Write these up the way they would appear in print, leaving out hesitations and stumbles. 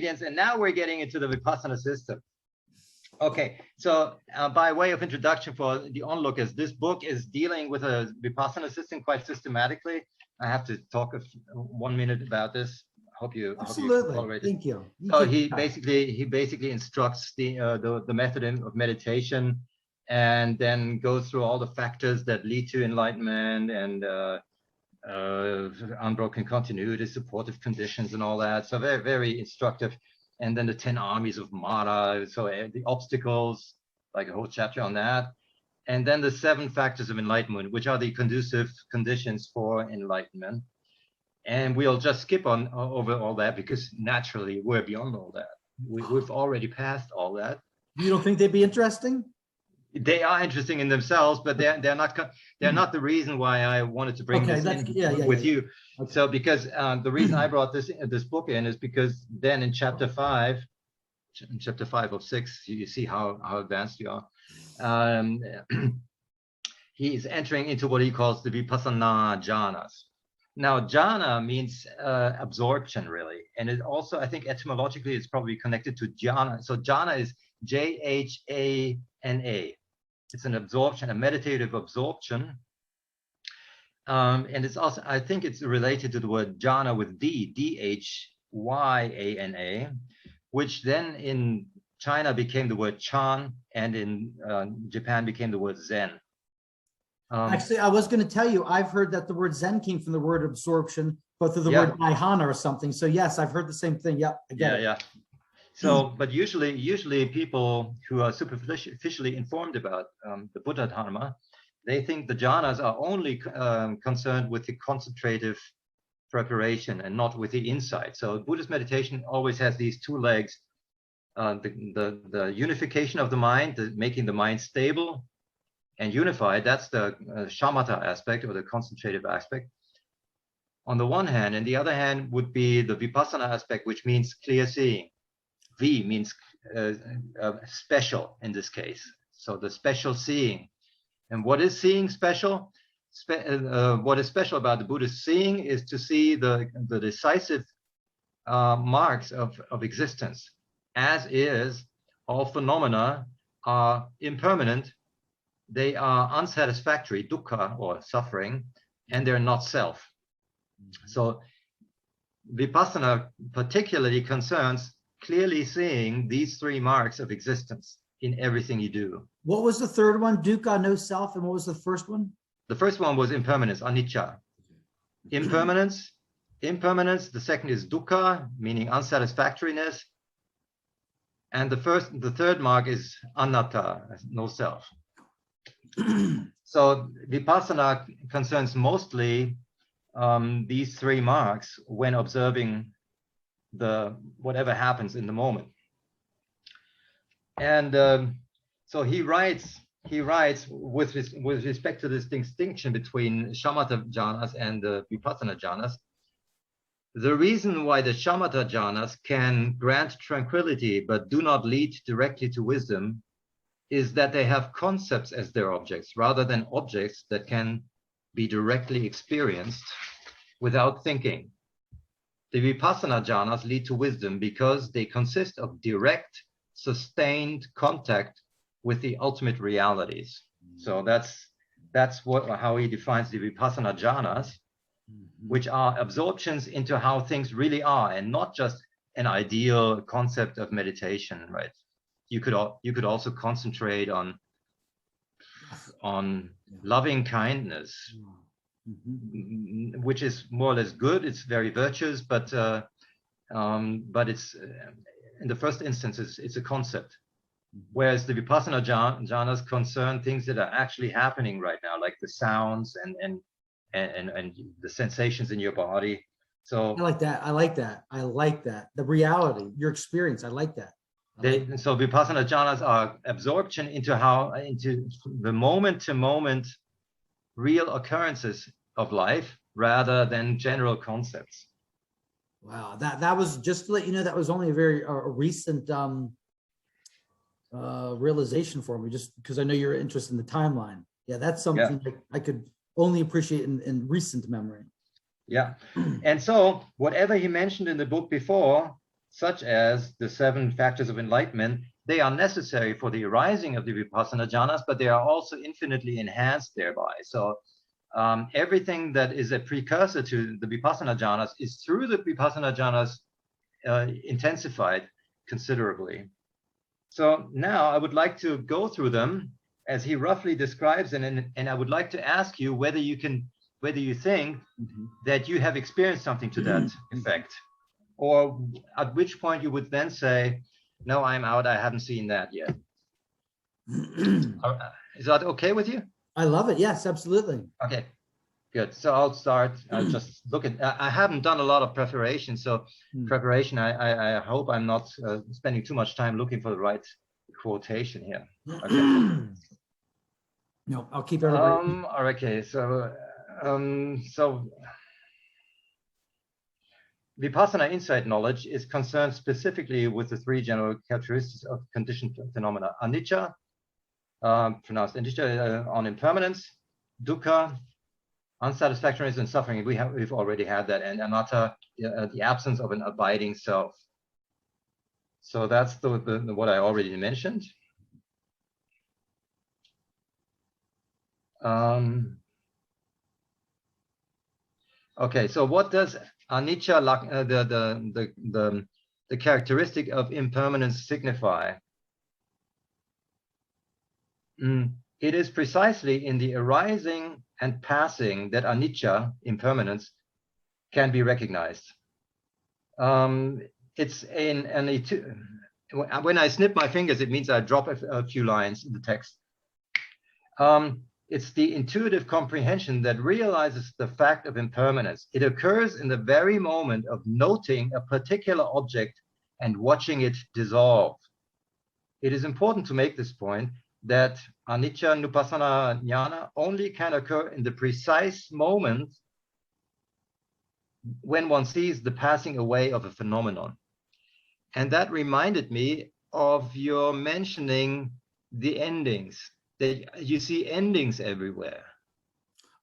And now we're getting into the Vipassana system. Okay, so by way of introduction for the onlookers, this book is dealing with a Vipassana system quite systematically. I have to talk 1 minute about this. Hope you tolerate it. Thank you. So he basically instructs the method of meditation, and then goes through all the factors that lead to enlightenment and unbroken continuity, supportive conditions, and all that. So very, very instructive. And then the 10 armies of Mara, so the obstacles, like a whole chapter on that. And then the 7 factors of enlightenment, which are the conducive conditions for enlightenment. And we'll just skip over all that because naturally we're beyond all that. We've already passed all that. You don't think they'd be interesting? They are interesting in themselves, but they're not the reason why I wanted to bring this in with you. Okay. So because the reason I brought this book in is because then in chapter 5 of 6, you see how advanced you are. He's entering into what he calls the Vipassana Jhanas. Now, jhana means absorption, really, and it also, I think, etymologically, it's probably connected to jhana. So jhana is Jhana. It's an absorption, a meditative absorption. And it's also, I think it's related to the word jhana with Dhyana, which then in China became the word chan, and in Japan became the word zen. Actually, I was going to tell you, I've heard that the word zen came from the word absorption, but through the word dhyana or something. So yes, I've heard the same thing. Yep, I get it. Yeah. So, but usually people who are superficially informed about the Buddha Dharma, they think the jhanas are only concerned with the concentrative preparation and not with the insight. So Buddhist meditation always has these 2 legs, the unification of the mind, making the mind stable and unified. That's the shamatha aspect, or the concentrative aspect, on the one hand. And the other hand would be the vipassana aspect, which means clear seeing. V means special in this case. So the special seeing. And what is seeing special? What is special about the Buddhist seeing is to see the decisive marks of existence. As is, all phenomena are impermanent, they are unsatisfactory, dukkha, or suffering, and they're not self. So Vipassana particularly concerns clearly seeing these 3 marks of existence in everything you do. What was the third one? Dukkha, no self. And what was the first one? The first one was impermanence, anicca. Impermanence. The second is dukkha, meaning unsatisfactoriness. And the third mark is anatta, no self. So Vipassana concerns mostly these 3 marks when observing whatever happens in the moment. And so he writes with respect to this distinction between shamatha jhanas and the Vipassana jhanas. The reason why the shamatha jhanas can grant tranquility but do not lead directly to wisdom is that they have concepts as their objects rather than objects that can be directly experienced without thinking. The Vipassana jhanas lead to wisdom because they consist of direct, sustained contact with the ultimate realities. So that's how he defines the Vipassana jhanas, which are absorptions into how things really are, and not just an ideal concept of meditation, right? You could also concentrate on loving kindness, which is more or less good. It's very virtuous, but it's in the first instance it's a concept. Whereas the Vipassana jhanas concern things that are actually happening right now, like the sounds and the sensations in your body. So I like that. The reality, your experience. I like that. So Vipassana jhanas are absorption into the moment-to-moment real occurrences of life rather than general concepts. Wow, that was, just to let you know, that was only a very recent realization for me, just because I know you're interested in the timeline. Yeah, that's something I could only appreciate in recent memory. Yeah, and so whatever he mentioned in the book before, such as the 7 factors of enlightenment, they are necessary for the arising of the Vipassana Jhanas, but they are also infinitely enhanced thereby. So everything that is a precursor to the Vipassana Jhanas is through the Vipassana Jhanas intensified considerably. So now I would like to go through them as he roughly describes, and I would like to ask you whether you think that you have experienced something to that effect, or at which point you would then say, no, I'm out, I haven't seen that yet. Is that okay with you? I love it. Yes, absolutely. Okay, good. So I'll start. I'll just look at, I haven't done a lot of preparation. So I hope I'm not spending too much time looking for the right quotation here. Okay. No, I'll keep everybody. Okay, so Vipassana insight knowledge is concerned specifically with the 3 general characteristics of conditioned phenomena: anicca, pronounced anicca, on impermanence; dukkha, unsatisfactoriness and suffering. We've already had that, and anatta, the absence of an abiding self. So that's the what I already mentioned. Okay, so what does anicca, the characteristic of impermanence, signify? It is precisely in the arising and passing that anicca, impermanence, can be recognized. It's when I snip my fingers, it means I drop a few lines in the text. It's the intuitive comprehension that realizes the fact of impermanence. It occurs in the very moment of noting a particular object and watching it dissolve. It is important to make this point that anicca nupassana jnana only can occur in the precise moment when one sees the passing away of a phenomenon. And that reminded me of your mentioning the endings, that you see endings everywhere.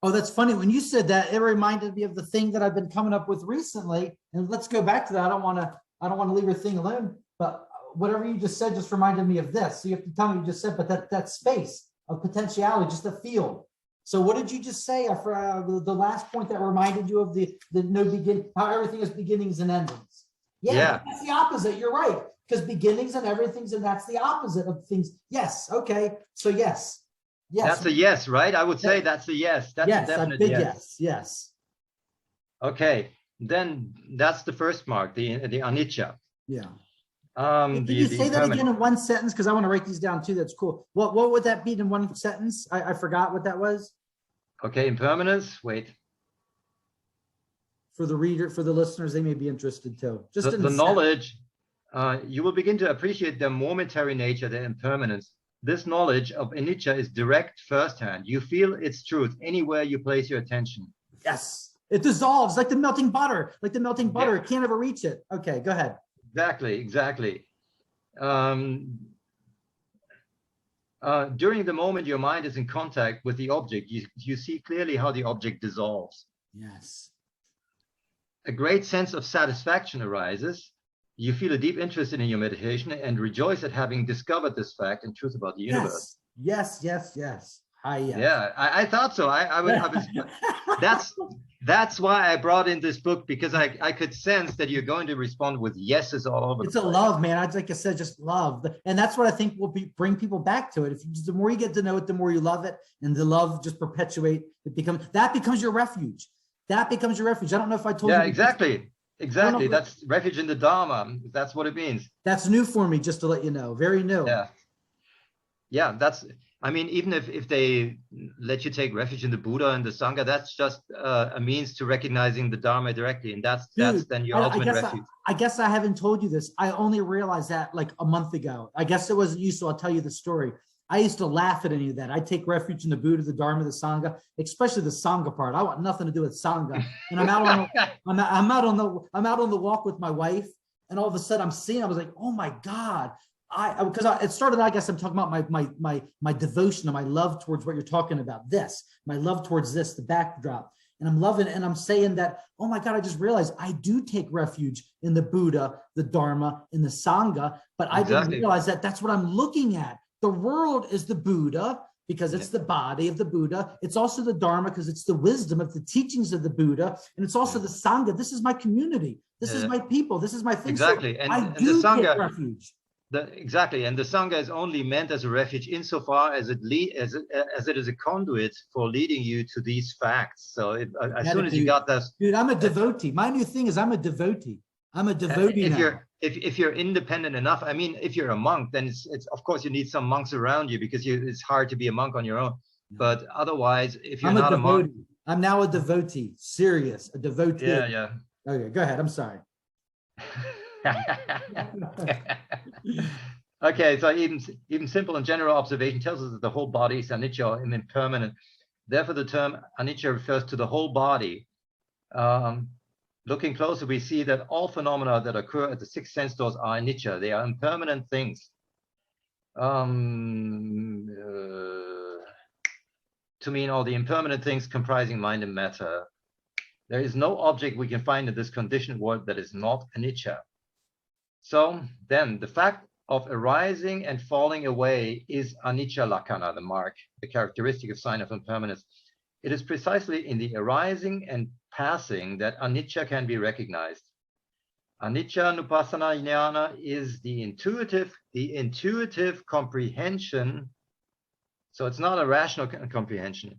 Oh, that's funny. When you said that, it reminded me of the thing that I've been coming up with recently. And let's go back to that. I don't want to leave your thing alone, but whatever you just said just reminded me of this. So you have to tell me what you just said, but that space of potentiality, just a field. So what did you just say for the last point that reminded you of the no begin, how everything is beginnings and endings? Yeah, that's the opposite. You're right. Because beginnings and everything's, and that's the opposite of things. Yes. Okay. So yes. That's a yes, right? I would say that's a yes. That's a definite yes. Yes. Okay. Then that's the first mark, the anicca. Yeah. Can you say that again in one sentence? Because I want to write these down too. That's cool. What would that be in one sentence? I forgot what that was. Okay, impermanence. Wait. For the reader, for the listeners, they may be interested too. Just the knowledge. You will begin to appreciate their momentary nature, their impermanence. This knowledge of anicca is direct firsthand. You feel its truth anywhere you place your attention. Yes, it dissolves like the melting butter. Like the melting butter, it can't ever reach it. Okay, go ahead. Exactly. During the moment your mind is in contact with the object, you see clearly how the object dissolves. Yes. A great sense of satisfaction arises. You feel a deep interest in your meditation and rejoice at having discovered this fact and truth about the universe. Yes. Yeah, I thought so. I was that's why I brought in this book, because I could sense that you're going to respond with yeses all over. It's a love, man. Like I said, just love. And that's what I think will bring people back to it. The more you get to know it, the more you love it, and the love just perpetuate. That becomes your refuge. That becomes your refuge. I don't know if I told you. Yeah, exactly. That's refuge in the Dharma. That's what it means. That's new for me, just to let you know. Very new. Yeah. That's, I mean, even if they let you take refuge in the Buddha and the Sangha, that's just a means to recognizing the Dharma directly. And that's then your ultimate refuge. I guess I haven't told you this. I only realized that like a month ago. I guess it wasn't you, so I'll tell you the story. I used to laugh at any of that. I take refuge in the Buddha, the Dharma, the Sangha, especially the Sangha part. I want nothing to do with Sangha. And I'm out on the walk with my wife, and all of a sudden I was like, oh my God. It started, I guess I'm talking about my devotion and my love towards what you're talking about. My love towards this, the backdrop. And I'm loving it. And I'm saying that, oh my God, I just realized I do take refuge in the Buddha, the Dharma, in the Sangha, but I didn't realize that that's what I'm looking at. The world is the Buddha because it's the body of the Buddha. It's also the Dharma because it's the wisdom of the teachings of the Buddha. And it's also the Sangha. This is my community. This is my people. This is my thing. Exactly. So and I the do Sangha, take refuge. Exactly, and the Sangha is only meant as a refuge insofar as it is a conduit for leading you to these facts. So as soon as you got this, dude, I'm a devotee. My new thing is I'm a devotee. I'm a devotee now. If you're independent enough, I mean, if you're a monk, then it's of course you need some monks around you because it's hard to be a monk on your own. But otherwise, if you're not a monk, I'm now a devotee. Serious, a devotee. Yeah. Okay, go ahead. I'm sorry. Okay, so even simple and general observation tells us that the whole body is anicca and impermanent. Therefore, the term anicca refers to the whole body. Looking closer, we see that all phenomena that occur at the six sense doors are anicca. They are impermanent things. To mean all the impermanent things comprising mind and matter. There is no object we can find in this conditioned world that is not anicca. So then the fact of arising and falling away is anicca lakkhana, the mark, the characteristic of sign of impermanence. It is precisely in the arising and passing that anicca can be recognized. Anicca nupassana jnana is the intuitive comprehension. So it's not a rational comprehension.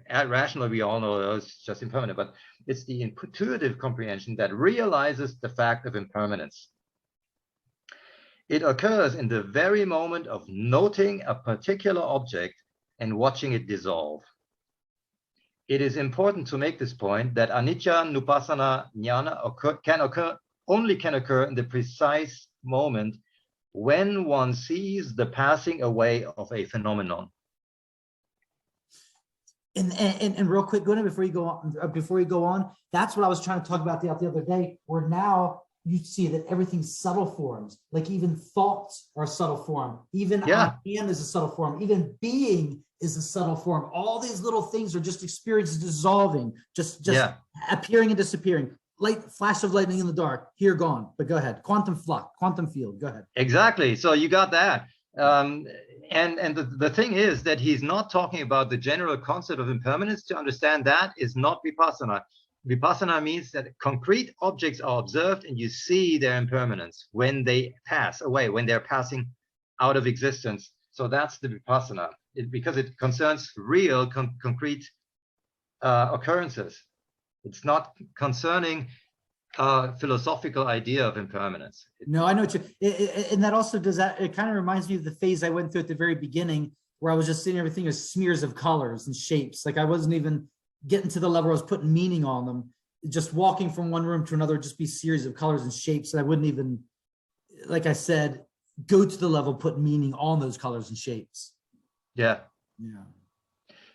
Rational, we all know it's just impermanent, but it's the intuitive comprehension that realizes the fact of impermanence. It occurs in the very moment of noting a particular object and watching it dissolve. It is important to make this point that anicca nupassana jnana can occur in the precise moment when one sees the passing away of a phenomenon. And real quick, Gunnar, before you go on, that's what I was trying to talk about the other day, where now you see that everything's subtle forms, like even thoughts are a subtle form, even I am is a subtle form, even being is a subtle form. All these little things are just experiences dissolving, just appearing and disappearing. Flash of lightning in the dark, here gone, but go ahead. Quantum flux, quantum field, go ahead. Exactly, so you got that. And the thing is that he's not talking about the general concept of impermanence. To understand that is not Vipassana. Vipassana means that concrete objects are observed and you see their impermanence when they pass away, when they're passing out of existence. So that's the Vipassana, because it concerns real, concrete occurrences. It's not concerning philosophical idea of impermanence. No, I know what you, and that also does that. It kind of reminds me of the phase I went through at the very beginning, where I was just seeing everything as smears of colors and shapes. Like I wasn't even getting to the level where I was putting meaning on them. Just walking from one room to another would just be series of colors and shapes. And I wouldn't even, like I said, go to the level, put meaning on those colors and shapes. Yeah. Yeah.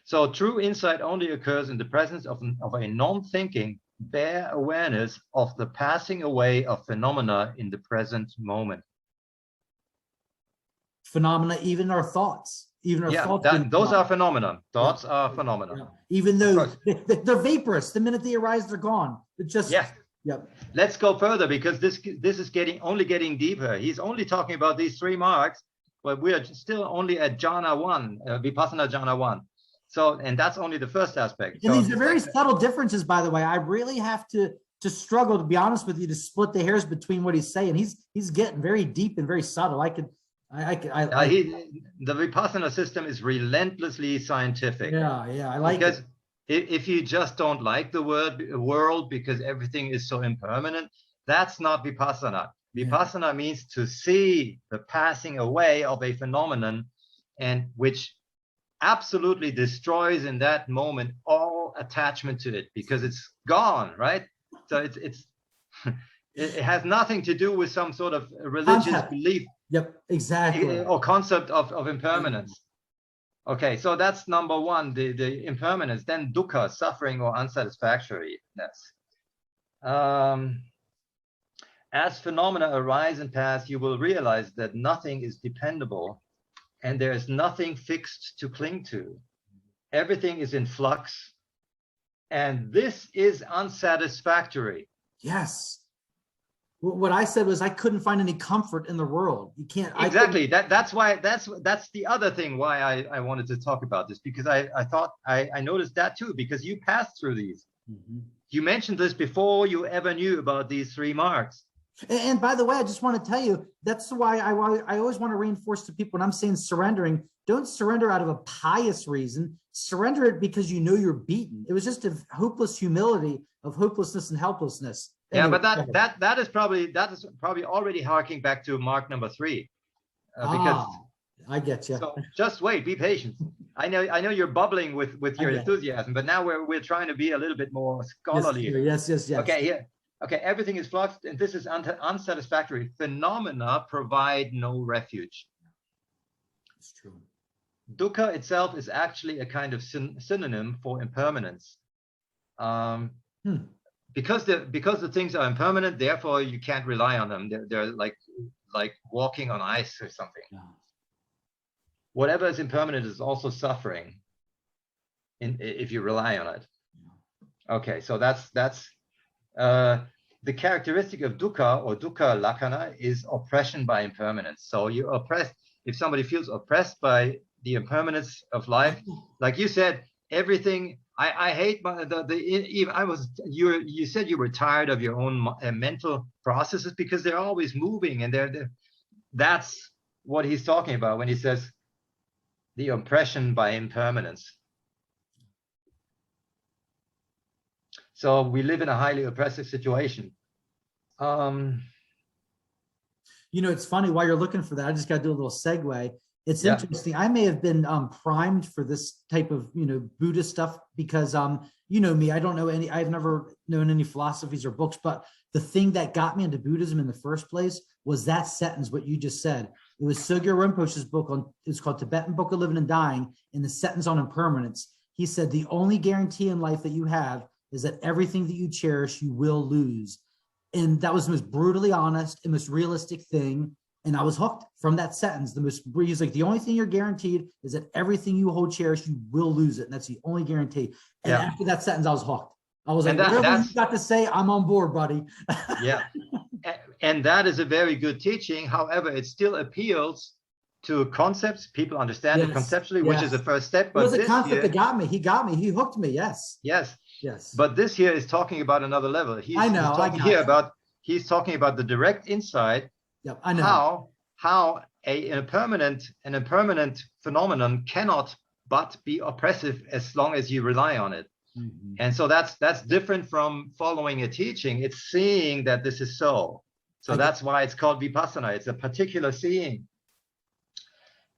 So true insight only occurs in the presence of a non-thinking, bare awareness of the passing away of phenomena in the present moment. Phenomena, even our thoughts. Even our thoughts. Those are phenomena. Thoughts are phenomena. Yeah. Even though they're vaporous, the minute they arise, they're gone. It just Let's go further, because this is only getting deeper. He's only talking about these three marks, but we are still only at jhana 1, Vipassana Jhana 1. So, and that's only the first aspect. And these are very subtle differences, by the way. I really have to struggle, to be honest with you, to split the hairs between what he's saying. He's getting very deep and very subtle. The Vipassana system is relentlessly scientific. Yeah, I like because it. If you just don't like the word world because everything is so impermanent, that's not Vipassana. Vipassana means to see the passing away of a phenomenon, and which absolutely destroys in that moment all attachment to it, because it's gone, right? So it has nothing to do with some sort of religious belief. Yep, exactly. Or concept of impermanence. Okay, so that's number one, the impermanence. Then dukkha, suffering or unsatisfactoriness. As phenomena arise and pass, you will realize that nothing is dependable and there is nothing fixed to cling to. Everything is in flux And this is unsatisfactory. Yes. What I said was I couldn't find any comfort in the world. You can't. Exactly. That's why that's the other thing why I wanted to talk about this, because I thought I noticed that too, because you passed through these. Mm-hmm. You mentioned this before you ever knew about these 3 marks. And by the way, I just want to tell you, that's why I always want to reinforce to people when I'm saying surrendering, don't surrender out of a pious reason. Surrender it because you know you're beaten. It was just a hopeless humility of hopelessness and helplessness. Yeah, anyway, but that is probably already harking back to mark number 3. Because I get you. So just wait, be patient. I know you're bubbling with your enthusiasm, but now we're trying to be a little bit more scholarly. Yes. Okay, here. Okay, everything is fluxed, and this is unsatisfactory. Phenomena provide no refuge. It's true. Dukkha itself is actually a kind of synonym for impermanence. Because the things are impermanent, therefore you can't rely on them. They're like walking on ice or something. Yeah. Whatever is impermanent is also suffering if you rely on it. Okay, so that's the characteristic of dukkha or dukkha lakkhana is oppression by impermanence. So you're oppressed. If somebody feels oppressed by the impermanence of life, like you said, everything. I hate you said you were tired of your own mental processes because they're always moving, and that's what he's talking about when he says the oppression by impermanence. So we live in a highly oppressive situation. It's funny while you're looking for that. I just got to do a little segue. It's interesting. I may have been primed for this type of, Buddhist stuff because, me, I've never known any philosophies or books, but the thing that got me into Buddhism in the first place was that sentence, what you just said. It was Sogyo Rinpoche's book it's called Tibetan Book of Living and Dying, in the sentence on impermanence. He said, the only guarantee in life that you have is that everything that you cherish, you will lose. And that was the most brutally honest and most realistic thing. And I was hooked from that sentence. He's like, the only thing you're guaranteed is that everything you hold cherished, you will lose it. And that's the only guarantee. And after that sentence, I was hooked. I was like, whatever you got to say, I'm on board, buddy. Yeah. And that is a very good teaching. However, it still appeals to concepts. People understand it conceptually, which is the first step. But it was a concept that got me. He got me. He hooked me. Yes. But this here is talking about another level. He's talking about the direct insight. Yep, I know how an impermanent phenomenon cannot but be oppressive as long as you rely on it. Mm-hmm. And so that's different from following a teaching. It's seeing that this is so. So that's why it's called Vipassana. It's a particular seeing.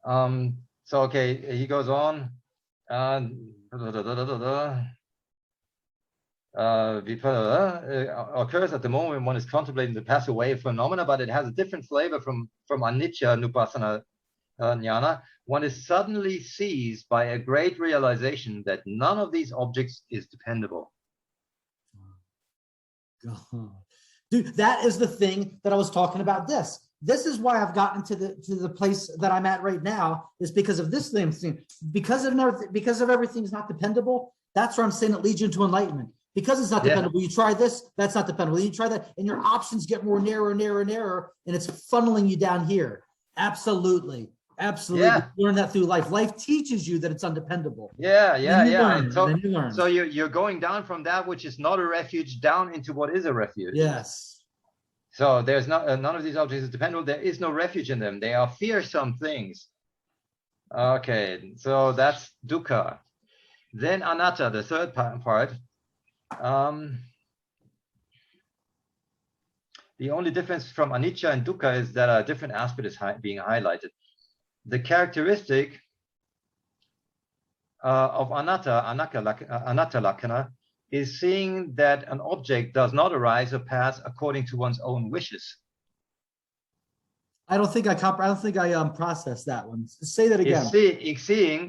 He goes on. Occurs at the moment one is contemplating the pass away phenomena, but it has a different flavor from anicca nupassana jnana. One is suddenly seized by a great realization that none of these objects is dependable. God. Dude, that is the thing that I was talking about. This is why I've gotten to the place that I'm at right now, is because of this thing. Because of everything's not dependable. That's where I'm saying it leads you into enlightenment. Because it's not dependable, you try this, that's not dependable. You try that, and your options get more narrow, and it's funneling you down here. Absolutely. Yeah. Learn that through life. Life teaches you that it's undependable. Yeah. So you're going down from that which is not a refuge down into what is a refuge. Yes. So there's none of these objects is dependable. There is no refuge in them. They are fearsome things. Okay, so that's dukkha. Then anatta, the third part. The only difference from anicca and dukkha is that a different aspect is being highlighted. The characteristic of anatta lakkhana, is seeing that an object does not arise or pass according to one's own wishes. I don't think I processed that one. Say that again.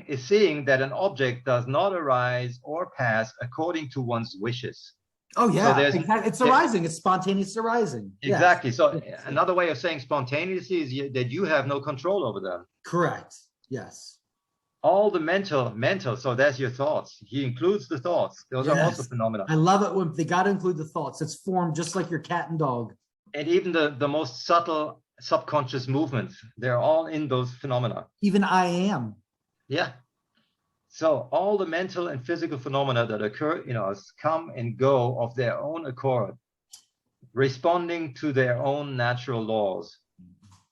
Is seeing that an object does not arise or pass according to one's wishes. Oh yeah, so it's arising. It's spontaneous arising. Exactly. Yes. So another way of saying spontaneously is that you have no control over them. Correct. Yes. all the mental. So there's your thoughts. He includes the thoughts. Those are also Yes. phenomena. I love it when they got to include the thoughts. It's formed just like your cat and dog. And even the most subtle subconscious movements, they're all in those phenomena. Even I am. Yeah. So all the mental and physical phenomena that occur in us come and go of their own accord, responding to their own natural laws.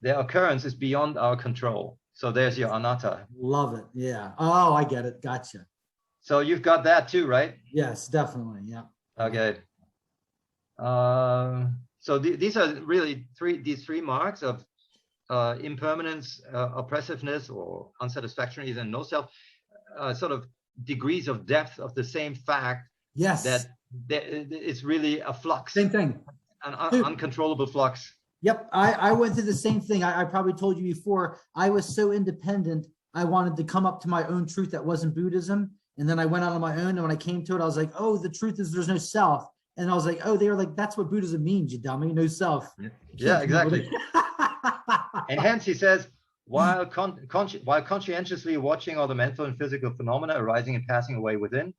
Their occurrence is beyond our control. So there's your anatta. Love it. Yeah. Oh, I get it. Gotcha. So you've got that too, right? Yes, definitely. Yeah. Okay. So these are really these three marks of impermanence, oppressiveness, or unsatisfactoriness, and no self, sort of degrees of depth of the same fact. Yes. That it's really a flux. Same thing. An uncontrollable flux. Yep. I went through the same thing. I probably told you before, I was so independent. I wanted to come up to my own truth that wasn't Buddhism. And then I went out on my own. And when I came to it, I was like, oh, the truth is there's no self. And I was like, oh, they were like, that's what Buddhism means, you dummy, no self. Yeah, exactly. And hence he says, while conscientiously watching all the mental and physical phenomena arising and passing away within,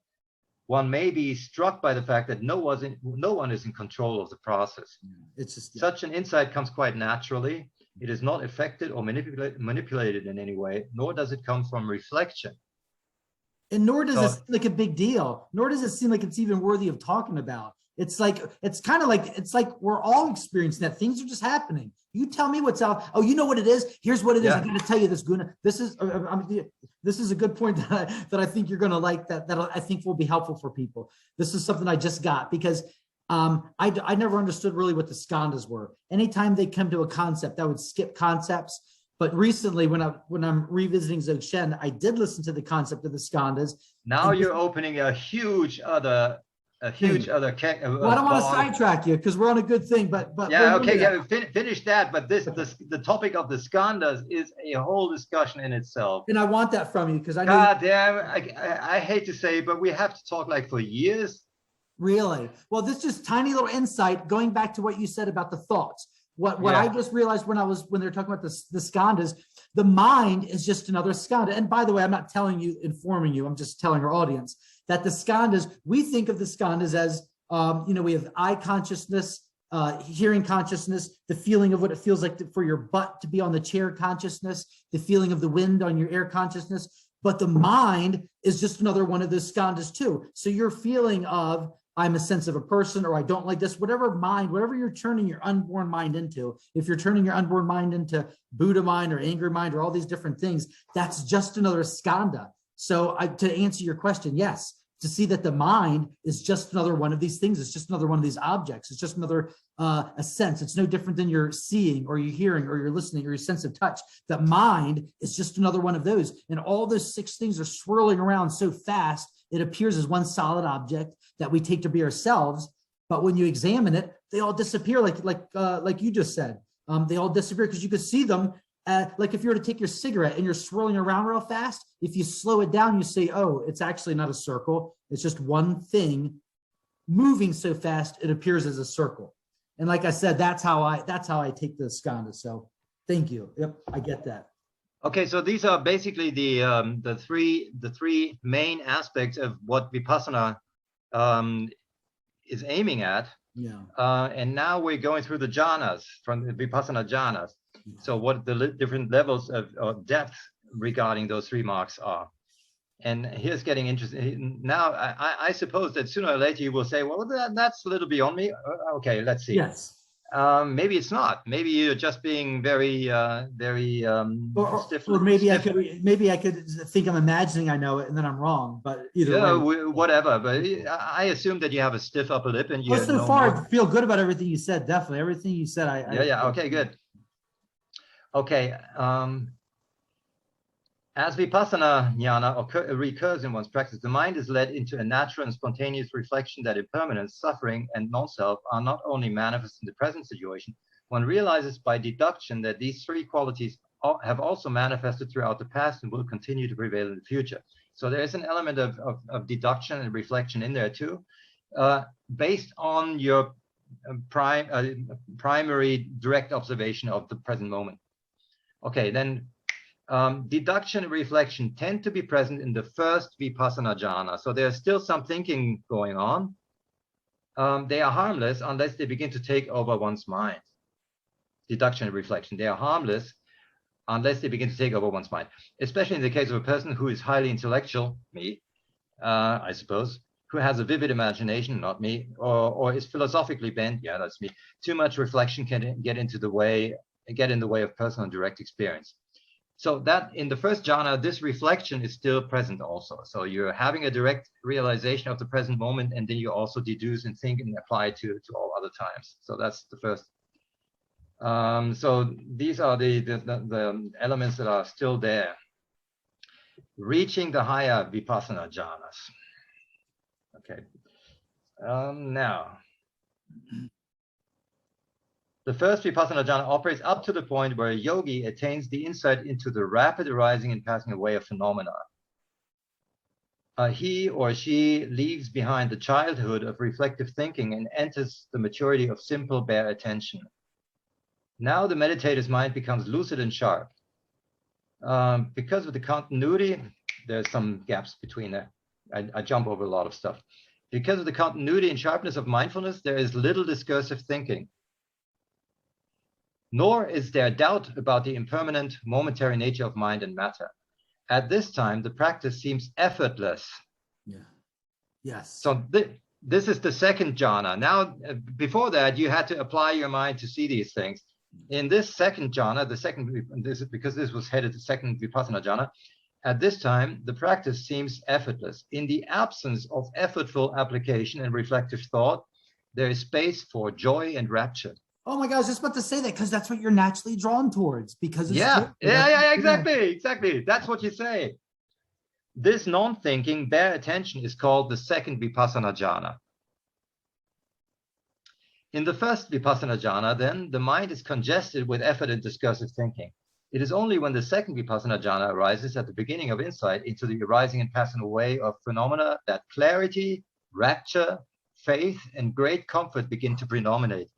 one may be struck by the fact that no one is in control of the process. It's just such an insight comes quite naturally. It is not affected or manipulated in any way, nor does it come from reflection. And nor does it seem like a big deal, nor does it seem like it's even worthy of talking about. It's like, it's kind of like, it's like we're all experiencing that. Things are just happening. You tell me what's out. Oh, you know what it is? Here's what it is. I got to tell you this, Guna. This is a good point that I think you're going to like, that I think will be helpful for people. This is something I just got because I never understood really what the skandhas were. Anytime they come to a concept, I would skip concepts. But recently, when I'm revisiting Dzogchen, I did listen to the concept of the skandhas. Now you're opening a huge other well, I don't want to sidetrack you because we're on a good thing, but yeah, okay, yeah, finish that. But the topic of the skandhas is a whole discussion in itself. And I want that from you because I know. God damn, I hate to say, but we have to talk like for years. Really? Well, this just tiny little insight going back to what you said about the thoughts. What I just realized when they're talking about the skandhas, the mind is just another skandha. And by the way, I'm not informing you. I'm just telling our audience that the skandhas, we think of the skandhas as, we have eye consciousness, hearing consciousness, the feeling of what it feels like for your butt to be on the chair consciousness, the feeling of the wind on your air consciousness. But the mind is just another one of those skandhas too. So your feeling of, I'm a sense of a person, or I don't like this, whatever you're turning your unborn mind into, if you're turning your unborn mind into Buddha mind or anger mind or all these different things, that's just another skandha. So to answer your question, yes, to see that the mind is just another one of these things. It's just another one of these objects. It's just another a sense. It's no different than your seeing or your hearing or your listening or your sense of touch. The mind is just another one of those. And all those six things are swirling around so fast, it appears as one solid object that we take to be ourselves. But when you examine it, they all disappear like you just said. They all disappear because you could see them. Like if you were to take your cigarette and you're swirling around real fast, if you slow it down, you say, oh, it's actually not a circle. It's just one thing moving so fast, it appears as a circle. And like I said, that's how I take the skandha. So thank you. Yep, I get that. Okay, so these are basically the three main aspects of what Vipassana is aiming at. Yeah. And now we're going through the jhanas, from the Vipassana Jhanas. So what the different levels of depth regarding those three marks are. And here's getting interesting. Now, I suppose that sooner or later you will say, well, that's a little beyond me. Okay, let's see. Yes. Maybe it's not. Maybe you're just being very stiff. Or maybe I could think I'm imagining I know it, and then I'm wrong. But either way, whatever. But I assume that you have a stiff upper lip, and you. So far, I feel good about everything you said. Definitely, everything you said. Okay, good. Okay. As Vipassana Jhana recurs in one's practice, the mind is led into a natural and spontaneous reflection that impermanence, suffering, and non-self are not only manifest in the present situation. One realizes by deduction that these three qualities have also manifested throughout the past and will continue to prevail in the future. So there is an element of deduction and reflection in there too, based on your primary direct observation of the present moment. Okay, then deduction and reflection tend to be present in the first Vipassana jhana. So there's still some thinking going on. They are harmless unless they begin to take over one's mind. Deduction and reflection, they are harmless unless they begin to take over one's mind, especially in the case of a person who is highly intellectual, me, I suppose, who has a vivid imagination, not me, or is philosophically bent, yeah, that's me. Too much reflection can get in the way of personal and direct experience. So that in the first jhana, this reflection is still present also. So you're having a direct realization of the present moment, and then you also deduce and think and apply to all other times. So that's the first. So these are the elements that are still there. Reaching the higher Vipassana jhanas. Okay. Now, the first Vipassana jhana operates up to the point where a yogi attains the insight into the rapid arising and passing away of phenomena. He or she leaves behind the childhood of reflective thinking and enters the maturity of simple bare attention. Now the meditator's mind becomes lucid and sharp. Because of the continuity, there's some gaps between there. I jump over a lot of stuff. Because of the continuity and sharpness of mindfulness, there is little discursive thinking. Nor is there doubt about the impermanent, momentary nature of mind and matter. At this time, the practice seems effortless. Yeah. Yes. So this is the second jhana. Now, before that, you had to apply your mind to see these things. In this second jhana, because this was headed the second Vipassana jhana, at this time, the practice seems effortless. In the absence of effortful application and reflective thought, there is space for joy and rapture. Oh my God, I was just about to say that because that's what you're naturally drawn towards. Because it's exactly. That's what you say. This non-thinking, bare attention is called the second Vipassana jhana. In the first Vipassana jhana, then, the mind is congested with effort and discursive thinking. It is only when the second Vipassana jhana arises at the beginning of insight into the arising and passing away of phenomena that clarity, rapture, faith, and great comfort begin to predominate.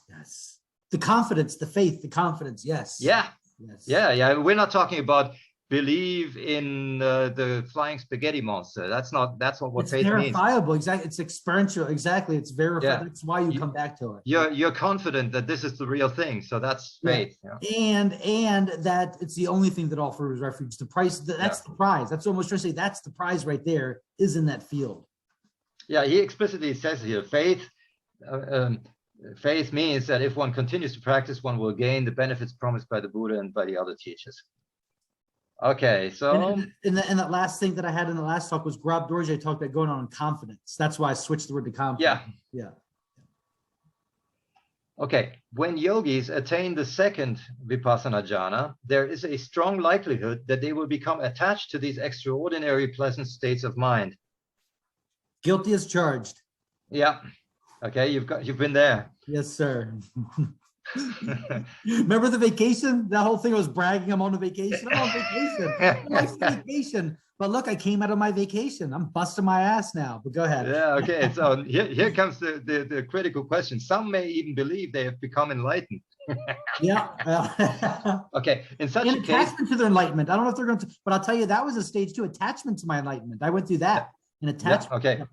Yes. The confidence, the faith, the confidence. Yes. Yeah. Yes. Yeah. We're not talking about believe in the flying spaghetti monster. That's not what faith means. It's verifiable. Exactly. It's experiential. Exactly. It's verified. Yeah. That's why you come back to it. You're confident that this is the real thing. So that's faith. Yeah. And that it's the only thing that offers refuge. The price. That's the prize. That's what I'm trying to say. That's the prize right there. Is in that field. Yeah. He explicitly says here, faith. Faith means that if one continues to practice, one will gain the benefits promised by the Buddha and by the other teachers. Okay, so and that last thing that I had in the last talk was Grab Dorje talked about going on in confidence. That's why I switched the word to confidence. Yeah. Okay, when yogis attain the second Vipassana jhana, there is a strong likelihood that they will become attached to these extraordinary pleasant states of mind. Guilty as charged. Yeah. Okay, you've been there. Yes, sir. Remember the vacation? That whole thing I was bragging. I'm on a vacation. I'm on vacation. I'm on vacation. But look, I came out of my vacation. I'm busting my ass now. But go ahead. Yeah. Okay. So here comes the critical question. Some may even believe they have become enlightened. Yeah. Okay. In such a case, attachment to their enlightenment. I don't know if they're going to, but I'll tell you that was a stage 2 attachment to my enlightenment. I went through that. An attachment. Yeah, okay.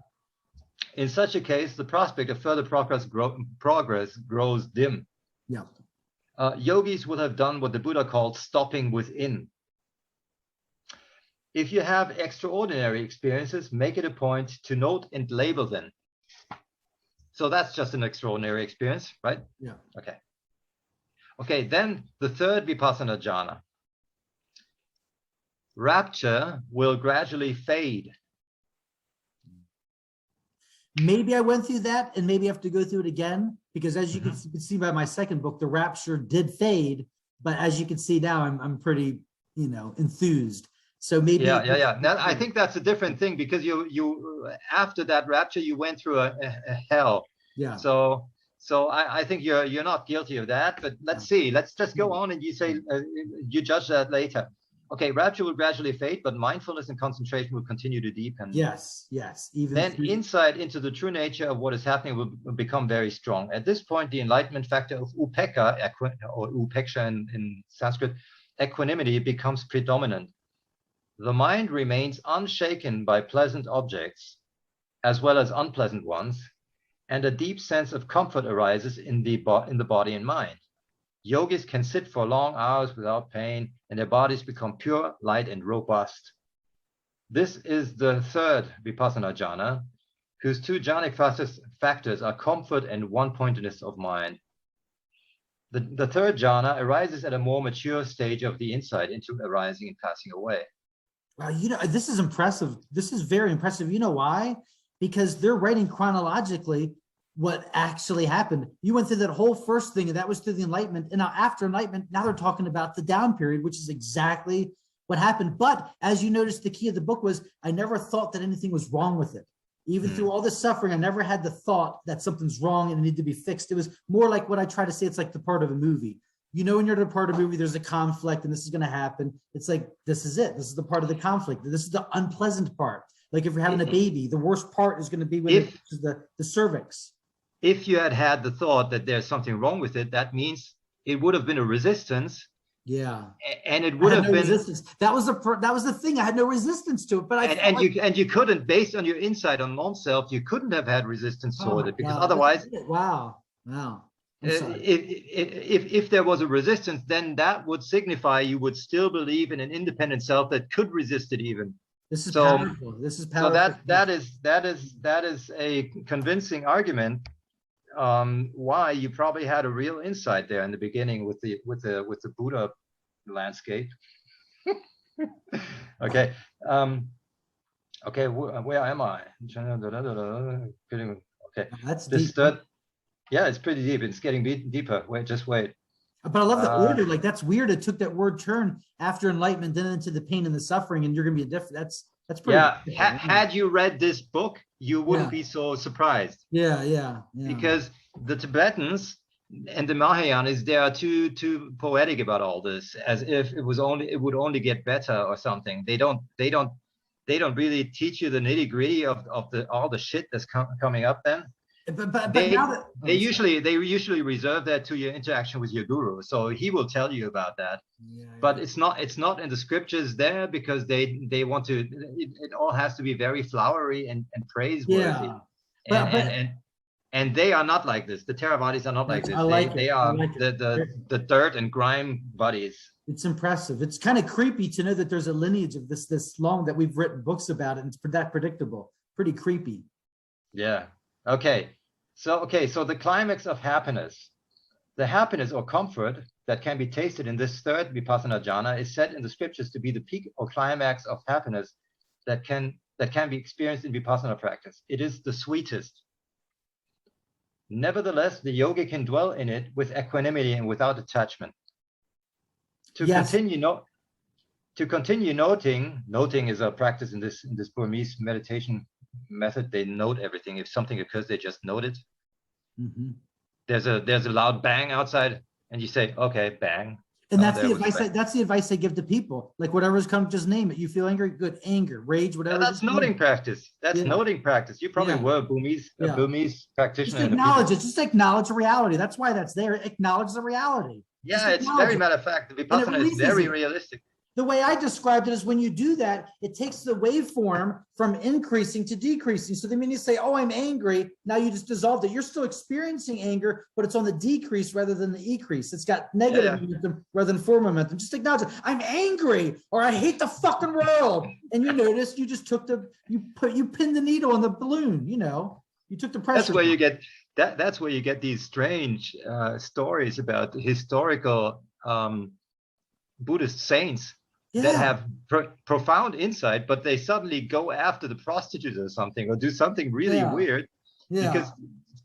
In such a case, the prospect of further progress grows dim. Yeah. Yogis will have done what the Buddha called stopping within. If you have extraordinary experiences, make it a point to note and label them. So that's just an extraordinary experience, right? Yeah. Okay. Okay, then the third Vipassana jhana. Rapture will gradually fade. Maybe I went through that and maybe I have to go through it again because as you can see by my second book, the rapture did fade. But as you can see now, I'm pretty, enthused. So maybe. Yeah. Now, I think that's a different thing because you after that rapture, you went through a hell. Yeah. So I think you're not guilty of that, but let's see. Let's just go on and you say, you judge that later. Okay, rapture will gradually fade, but mindfulness and concentration will continue to deepen. Yes. Then insight into the true nature of what is happening will become very strong. At this point, the enlightenment factor of upekkha, or upeksha in Sanskrit, equanimity becomes predominant. The mind remains unshaken by pleasant objects, as well as unpleasant ones, and a deep sense of comfort arises in the body and mind. Yogis can sit for long hours without pain, and their bodies become pure, light, and robust. This is the third Vipassana jhana, whose two jhanic factors are comfort and one-pointedness of mind. The third jhana arises at a more mature stage of the insight into arising and passing away. You know, this is impressive. This is very impressive. You know why? Because they're writing chronologically what actually happened. You went through that whole first thing, and that was through the enlightenment. And now after enlightenment, now they're talking about the down period, which is exactly what happened. But as you noticed, the key of the book was, I never thought that anything was wrong with it. Even through all this suffering, I never had the thought that something's wrong and it needed to be fixed. It was more like what I try to say. It's like the part of a movie. You know, when you're at a part of a movie, there's a conflict and this is going to happen. It's like, this is it. This is the part of the conflict. This is the unpleasant part. Like if you're having a baby, the worst part is going to be when the cervix. If you had the thought that there's something wrong with it, that means it would have been a resistance. Yeah, and it would have been resistance. That was the thing. I had no resistance to it, but you couldn't, based on your insight on non-self, you couldn't have had resistance toward it, because otherwise, wow. If there was a resistance, then that would signify you would still believe in an independent self that could resist it even. This is powerful. This is powerful. So that is a convincing argument why you probably had a real insight there in the beginning with the Buddha landscape. Okay. Okay, where am I? Okay, that's this deep. third, yeah, it's pretty deep. It's getting deeper. Just wait. But I love the order. Like, that's weird. It took that word turn after enlightenment, then into the pain and the suffering, and you're gonna be a different. That's pretty. Yeah. Had you read this book, you wouldn't be so surprised. Yeah. Because the Tibetans and the Mahayanas, they are too poetic about all this, as if it would only get better or something. They don't really teach you the nitty-gritty of all the shit that's coming up then. But they now that, they usually reserve that to your interaction with your guru, so he will tell you about that. But it's not in the scriptures there, because they want to, it all has to be very flowery and praiseworthy. And they are not like this. The Theravadis are not like this. They are the dirt and grime buddies. It's impressive. It's kind of creepy to know that there's a lineage of this long, that we've written books about it, and it's that predictable. Pretty creepy. Yeah. Okay. So the climax of happiness, the happiness or comfort that can be tasted in this third Vipassana jhana, is said in the scriptures to be the peak or climax of happiness that can be experienced in Vipassana practice. It is the sweetest. Nevertheless, the yogi can dwell in it with equanimity and without attachment. To continue noting is a practice in this Burmese meditation method. They note everything. If something occurs, they just note it. There's a loud bang outside, and you say, okay, bang. And that's the advice I give to people. Like, whatever's come, just name it. You feel angry, good. Anger, rage, whatever. Yeah, that's noting practice. That's noting practice. You probably were a Burmese practitioner. Just acknowledge it. Just acknowledge the reality. That's why that's there. Acknowledge the reality. Yeah, it's very matter of fact. The Vipassana is very realistic. The way I described it is, when you do that, it takes the waveform from increasing to decreasing. So then when you say, oh, I'm angry, now you just dissolved it. You're still experiencing anger, but it's on the decrease rather than the increase. It's got negative momentum rather than forward momentum. Just acknowledge it. I'm angry, or I hate the fucking world. And you notice you just took you pinned the needle on the balloon, you took the pressure. That's where you get these strange stories about historical Buddhist saints that have profound insight, but they suddenly go after the prostitutes or something, or do something really weird, because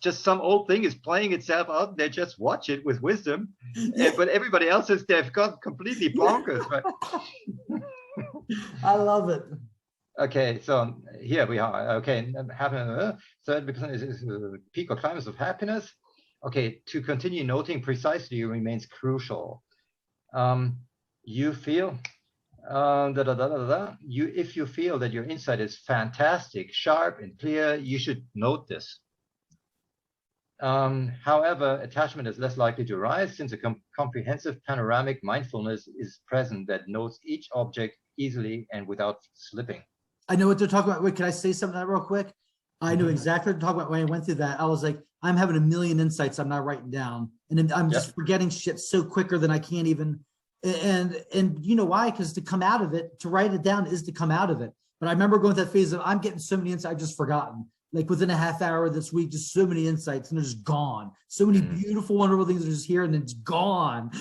just some old thing is playing itself out. They just watch it with wisdom, but everybody else they've got completely bonkers. Right? I love it. Okay, so here we are. Okay, third because is peak or climax of happiness. Okay, to continue noting precisely remains crucial. You feel if you feel that your insight is fantastic, sharp, and clear, you should note this. However, attachment is less likely to arise since a comprehensive panoramic mindfulness is present that notes each object easily and without slipping. I know what they're talking about. Wait, can I say something real quick? I know exactly what they're talking about. When I went through that, I was like, I'm having a million insights I'm not writing down. And then I'm just forgetting shit so quicker than I can't even, and you know why? Because to come out of it, to write it down is to come out of it. But I remember going through that phase of I'm getting so many insights I've just forgotten. Like within a half hour this week, just so many insights and they're just gone. So many beautiful, wonderful things are just here and it's gone.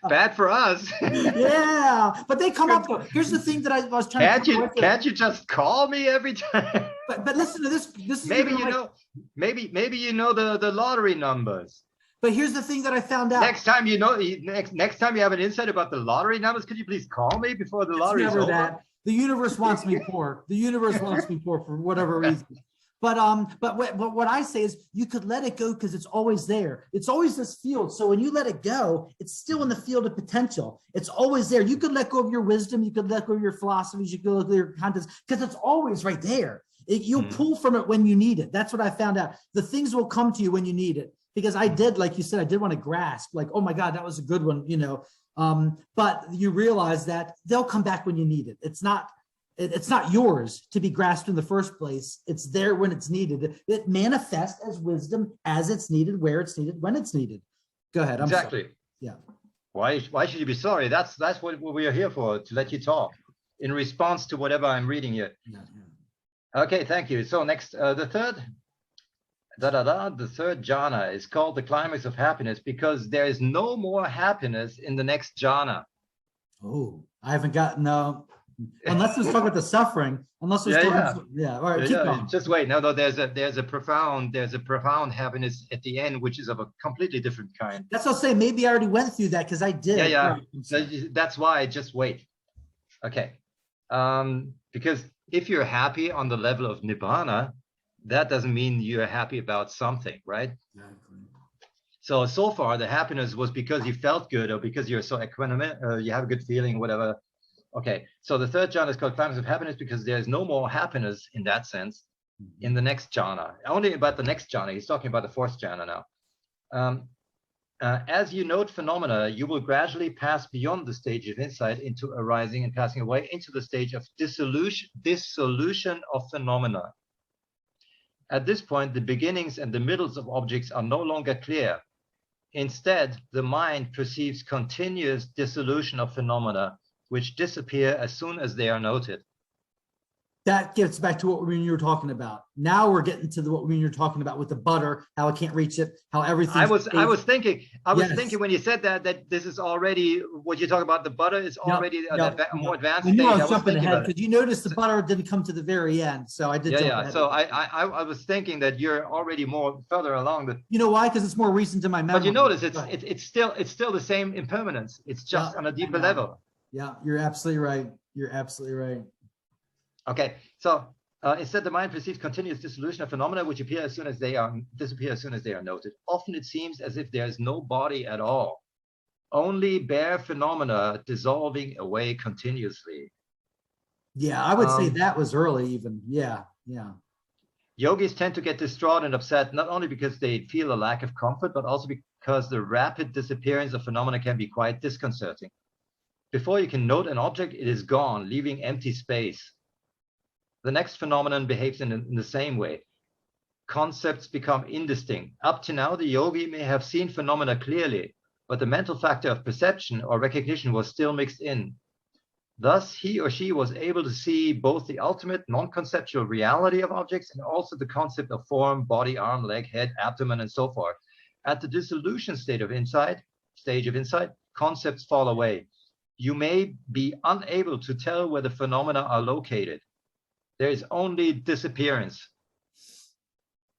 Bad for us. Yeah, but they come up though. Here's the thing that I was trying to. Can't you just call me every time? But listen to this. This is maybe you know the lottery numbers. But here's the thing that I found out. Next time next time you have an insight about the lottery numbers, could you please call me before the lottery is over? That. The universe wants me poor. The universe wants me poor for whatever reason. But what I say is you could let it go because it's always there. It's always this field. So when you let it go, it's still in the field of potential. It's always there. You could let go of your wisdom. You could let go of your philosophies. You could let go of your contents because it's always right there. You'll pull from it when you need it. That's what I found out. The things will come to you when you need it. Because I did, like you said, I did want to grasp like, oh my God, that was a good one, you know. But you realize that they'll come back when you need it. It's not yours to be grasped in the first place. It's there when it's needed. It manifests as wisdom as it's needed, where it's needed, when it's needed. Go ahead. I'm exactly. Sorry. Yeah. Why should you be sorry? That's what we are here for, to let you talk in response to whatever I'm reading here. Yeah. Okay, thank you. So next, the third jhana is called the climax of happiness because there is no more happiness in the next jhana. Oh, I haven't gotten unless it's talking about the suffering. Unless it's All right, keep going. Just wait. No, there's a profound happiness at the end, which is of a completely different kind. That's what I'll say. Maybe I already went through that because I did. Yeah. That's why I just wait. Okay. Because if you're happy on the level of nibbana, that doesn't mean you're happy about something, right? Exactly. So far the happiness was because you felt good or because you're so equanimous, you have a good feeling, whatever. Okay, so the third jhana is called climax of happiness because there's no more happiness in that sense in the next jhana. Only about the next jhana. He's talking about the fourth jhana now. As you note phenomena, you will gradually pass beyond the stage of insight into arising and passing away into the stage of dissolution of phenomena. At this point, the beginnings and the middles of objects are no longer clear. Instead, the mind perceives continuous dissolution of phenomena, which disappear as soon as they are noted. That gets back to what you were talking about. Now we're getting to what you were talking about with the butter, how I can't reach it, how everything. I was thinking when you said that this is already what you talk about. The butter is already a more advanced stage. I was jumping ahead because you noticed the butter didn't come to the very end, so I did. Yeah. So I was thinking that you're already more further along. You know why? Because it's more recent in my memory. But you notice it's still the same impermanence. It's just on a deeper level. Yeah, you're absolutely right. You're absolutely right. Okay, so instead the mind perceives continuous dissolution of phenomena which disappear as soon as they are noted. Often it seems as if there is no body at all, only bare phenomena dissolving away continuously. Yeah, I would say that was early even. Yeah. Yogis tend to get distraught and upset not only because they feel a lack of comfort, but also because the rapid disappearance of phenomena can be quite disconcerting. Before you can note an object, it is gone, leaving empty space. The next phenomenon behaves in the same way. Concepts become indistinct. Up to now, the yogi may have seen phenomena clearly, but the mental factor of perception or recognition was still mixed in. Thus, he or she was able to see both the ultimate non-conceptual reality of objects and also the concept of form, body, arm, leg, head, abdomen, and so forth. At the dissolution stage of insight, concepts fall away. You may be unable to tell where the phenomena are located. There is only disappearance.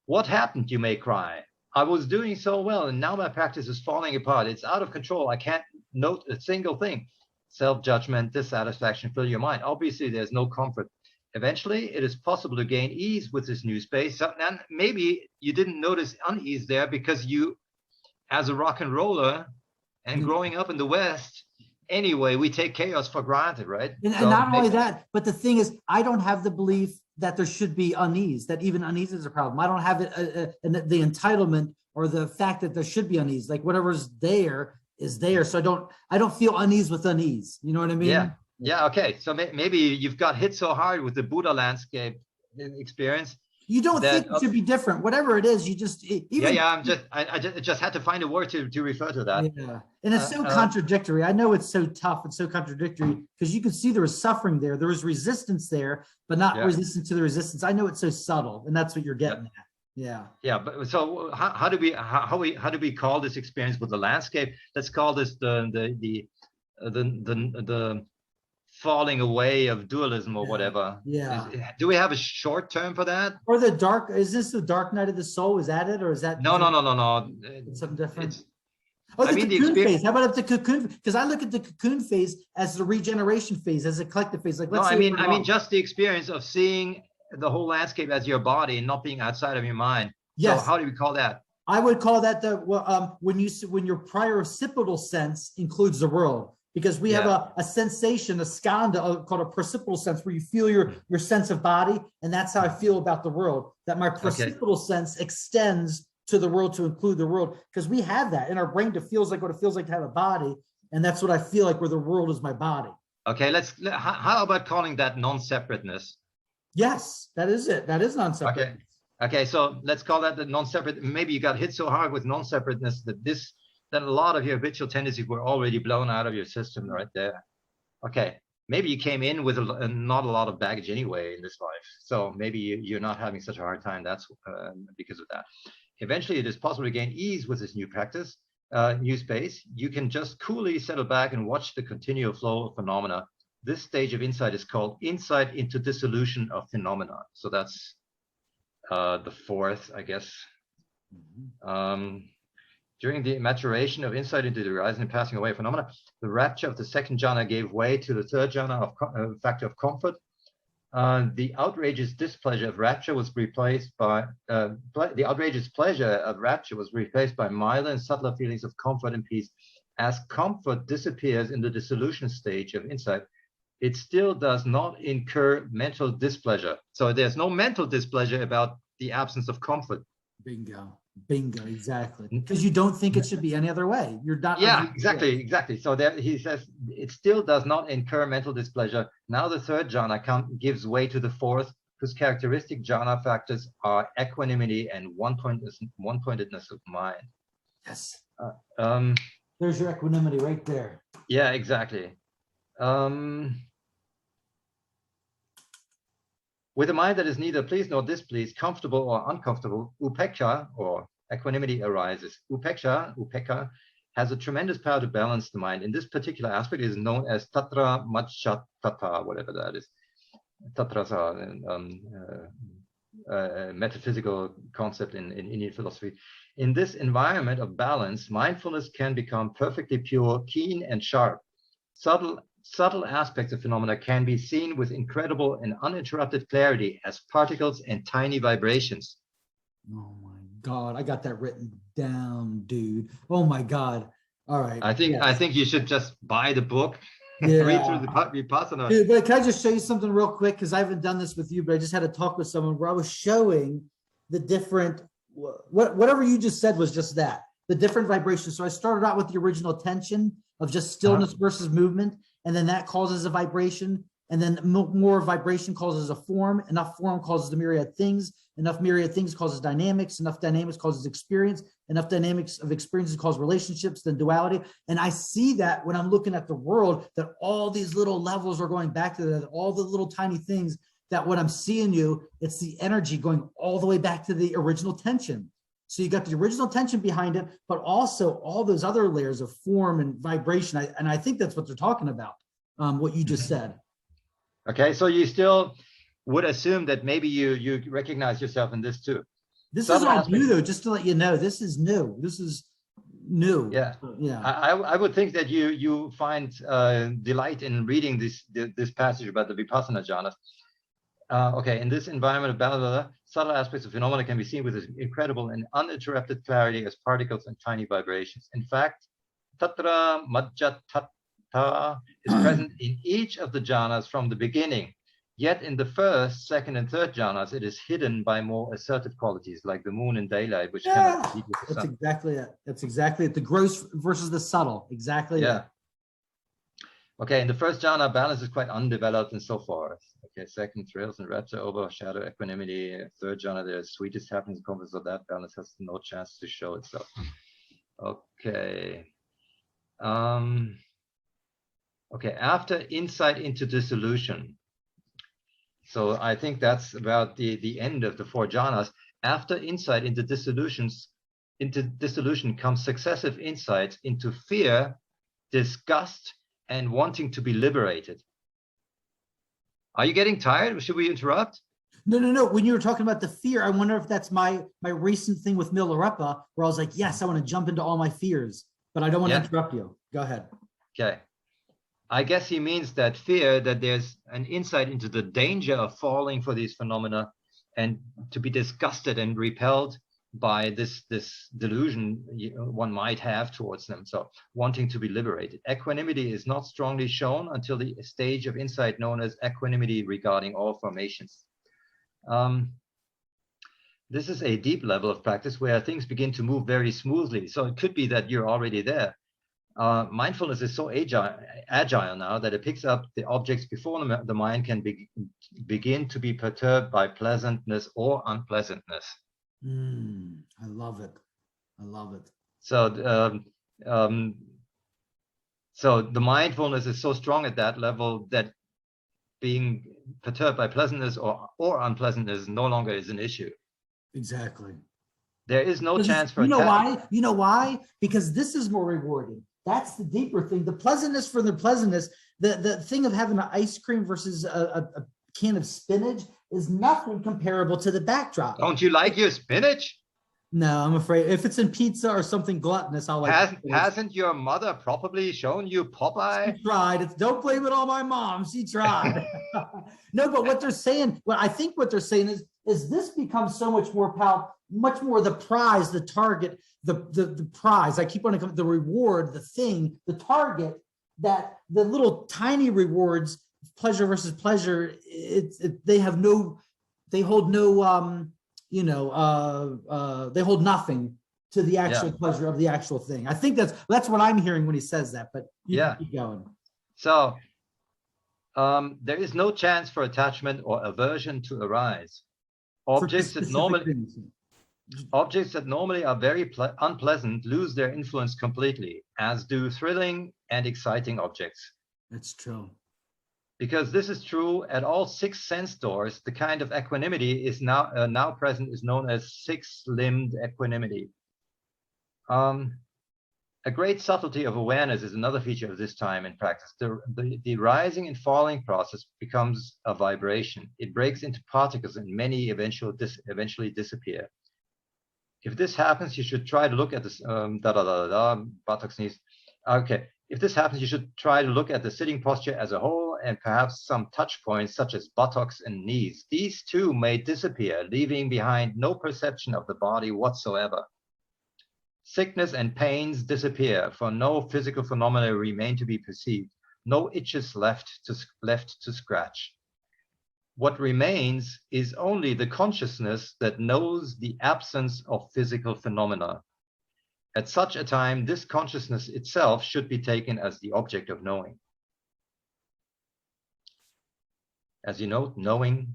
What happened, you may cry? I was doing so well, and now my practice is falling apart. It's out of control. I can't note a single thing. Self-judgment, dissatisfaction fill your mind. Obviously, there's no comfort. Eventually, it is possible to gain ease with this new space. And maybe you didn't notice unease there because you, as a rock and roller, and growing up in the West, anyway, we take chaos for granted, right? And not only that, but the thing is, I don't have the belief that there should be unease, that even unease is a problem. I don't have it, the entitlement or the fact that there should be unease. Like whatever's there is there. So I don't feel unease with unease. You know what I mean? Yeah. Yeah. Okay. So maybe you've got hit so hard with the Buddha landscape experience. You don't think it should be different, whatever it is. You just even I just had to find a word to refer to that. Yeah, and it's so contradictory. I know it's so tough and so contradictory because you could see there was suffering there, there was resistance there, but not resistance to the resistance. I know it's so subtle, and that's what you're getting at. Yeah. Yeah, but so how do we call this experience with the landscape? Let's call this the falling away of dualism or whatever. Yeah. Do we have a short term for that? Or is this the dark night of the soul? Is that it? Or is that? No. It's something different. Cocoon phase. How about the cocoon? Because I look at the cocoon phase as the regeneration phase, as a collective phase. Like, let's say I mean just the experience of seeing the whole landscape as your body and not being outside of your mind. Yes. So how do we call that? I would call that when your prior occipital sense includes the world. Because we have a sensation, a skanda called a percipital sense, where you feel your sense of body, and that's how I feel about the world. That my percipital sense extends to the world to include the world, because we have that in our brain. It feels like what it feels like to have a body, and that's what I feel like, where the world is my body. Okay, how about calling that non-separateness? Yes, that is it. That is non-separateness. Okay, so let's call that the non-separate. Maybe you got hit so hard with non-separateness that a lot of your habitual tendencies were already blown out of your system right there. Okay, maybe you came in with not a lot of baggage anyway in this life, so maybe you're not having such a hard time. That's because of that. Eventually, it is possible to gain ease with this new practice, new space. You can just coolly settle back and watch the continual flow of phenomena. This stage of insight is called insight into dissolution of phenomena. So that's the fourth, I guess. During the maturation of insight into the rising and passing away of phenomena, the rapture of the second jhana gave way to the third jhana of factor of comfort. The outrageous displeasure of rapture was replaced by the outrageous pleasure of rapture was replaced by milder and subtler feelings of comfort and peace. As comfort disappears in the dissolution stage of insight, it still does not incur mental displeasure. So there's no mental displeasure about the absence of comfort. Bingo, exactly. Because you don't think it should be any other way. You're not. Yeah, exactly. So there he says it still does not incur mental displeasure. Now the third jhana gives way to the fourth, whose characteristic jhana factors are equanimity and one-pointedness of mind. Yes. There's your equanimity right there. Yeah, exactly. With a mind that is neither pleased nor displeased, comfortable or uncomfortable, upekkha, or equanimity, arises. Upekkha, has a tremendous power to balance the mind. In this particular aspect, it is known as tatra majjhatata, whatever that is. Tatras are a metaphysical concept in Indian philosophy. In this environment of balance, mindfulness can become perfectly pure, keen, and sharp. Subtle aspects of phenomena can be seen with incredible and uninterrupted clarity as particles and tiny vibrations. Oh my God, I got that written down, dude. Oh my God. All right. I think you should just buy the book, read through the Vipassana. Dude, but can I just show you something real quick? Because I haven't done this with you, but I just had a talk with someone where I was showing the different, whatever you just said was just that, the different vibrations. So I started out with the original tension of just stillness versus movement. And then that causes a vibration, and then more vibration causes a form. Enough form causes the myriad things. Enough myriad things causes dynamics. Enough dynamics causes experience. Enough dynamics of experiences cause relationships, then duality. And I see that when I'm looking at the world, that all these little levels are going back to that, all the little tiny things, that when I'm seeing you, it's the energy going all the way back to the original tension. So you got the original tension behind it, but also all those other layers of form and vibration. And I think that's what they're talking about, what you just said. Okay, so you still would assume that maybe you recognize yourself in this too. This is all new, though, just to let you know. This is new. This is new. Yeah. I would think that you find delight in reading this passage about the Vipassana Jhanas. Okay, in this environment of balance, subtle aspects of phenomena can be seen with incredible and uninterrupted clarity as particles and tiny vibrations. In fact, tatra majjhatata is present in each of the jhanas from the beginning. Yet in the first, second, and third jhanas, it is hidden by more assertive qualities like the moon and daylight, which cannot compete with the That's sun. exactly it. That's exactly it. The gross versus the subtle. Exactly. Yeah. That. Okay, in the first jhana, balance is quite undeveloped and so forth. Okay, second, thrills and rapture overshadow equanimity. Third jhana, the sweetest happiness, confidence of that balance has no chance to show itself. Okay. Okay, after insight into dissolution. So I think that's about the end of the four jhanas. After insight into dissolution comes successive insights into fear, disgust, and wanting to be liberated. Are you getting tired? Should we interrupt? No. When you were talking about the fear, I wonder if that's my recent thing with Milarepa, where I was like, yes, I want to jump into all my fears, but I don't want to interrupt you. Go ahead. Okay. I guess he means that fear, that there's an insight into the danger of falling for these phenomena and to be disgusted and repelled by this delusion one might have towards them. So wanting to be liberated. Equanimity is not strongly shown until the stage of insight known as equanimity regarding all formations. This is a deep level of practice where things begin to move very smoothly. So it could be that you're already there. Mindfulness is so agile now that it picks up the objects before the mind can begin to be perturbed by pleasantness or unpleasantness. I love it. I love it. So, so the mindfulness is so strong at that level that being perturbed by pleasantness or unpleasantness no longer is an issue. Exactly. There is no chance for why? You know why? Because this is more rewarding. That's the deeper thing. The pleasantness for the pleasantness, the thing of having an ice cream versus a can of spinach is nothing comparable to the backdrop. Don't you like your spinach? No, I'm afraid if it's in pizza or something gluttonous, I'll like. Hasn't your mother probably shown you Popeye? She tried. Don't blame it on my mom. She tried. No, but what they're saying, I think what they're saying is this becomes so much more much more the prize, the target, the prize. I keep on the reward, the thing, the target, that the little tiny rewards, pleasure versus pleasure, they hold no, they hold nothing to the actual pleasure of the actual thing. I think that's what I'm hearing when he says that, but keep going. So there is no chance for attachment or aversion to arise. Objects that normally are very unpleasant lose their influence completely, as do thrilling and exciting objects. That's true. Because this is true at all 6 sense doors, the kind of equanimity is now present is known as six-limbed equanimity. A great subtlety of awareness is another feature of this time in practice. The rising and falling process becomes a vibration. It breaks into particles and many eventually disappear. If this happens, you should try to look at this buttocks, knees. Okay. If this happens, you should try to look at the sitting posture as a whole and perhaps some touch points such as buttocks and knees. These too may disappear, leaving behind no perception of the body whatsoever. Sickness and pains disappear, for no physical phenomena remain to be perceived, no itches left to scratch. What remains is only the consciousness that knows the absence of physical phenomena. At such a time, this consciousness itself should be taken as the object of knowing. As you know, knowing.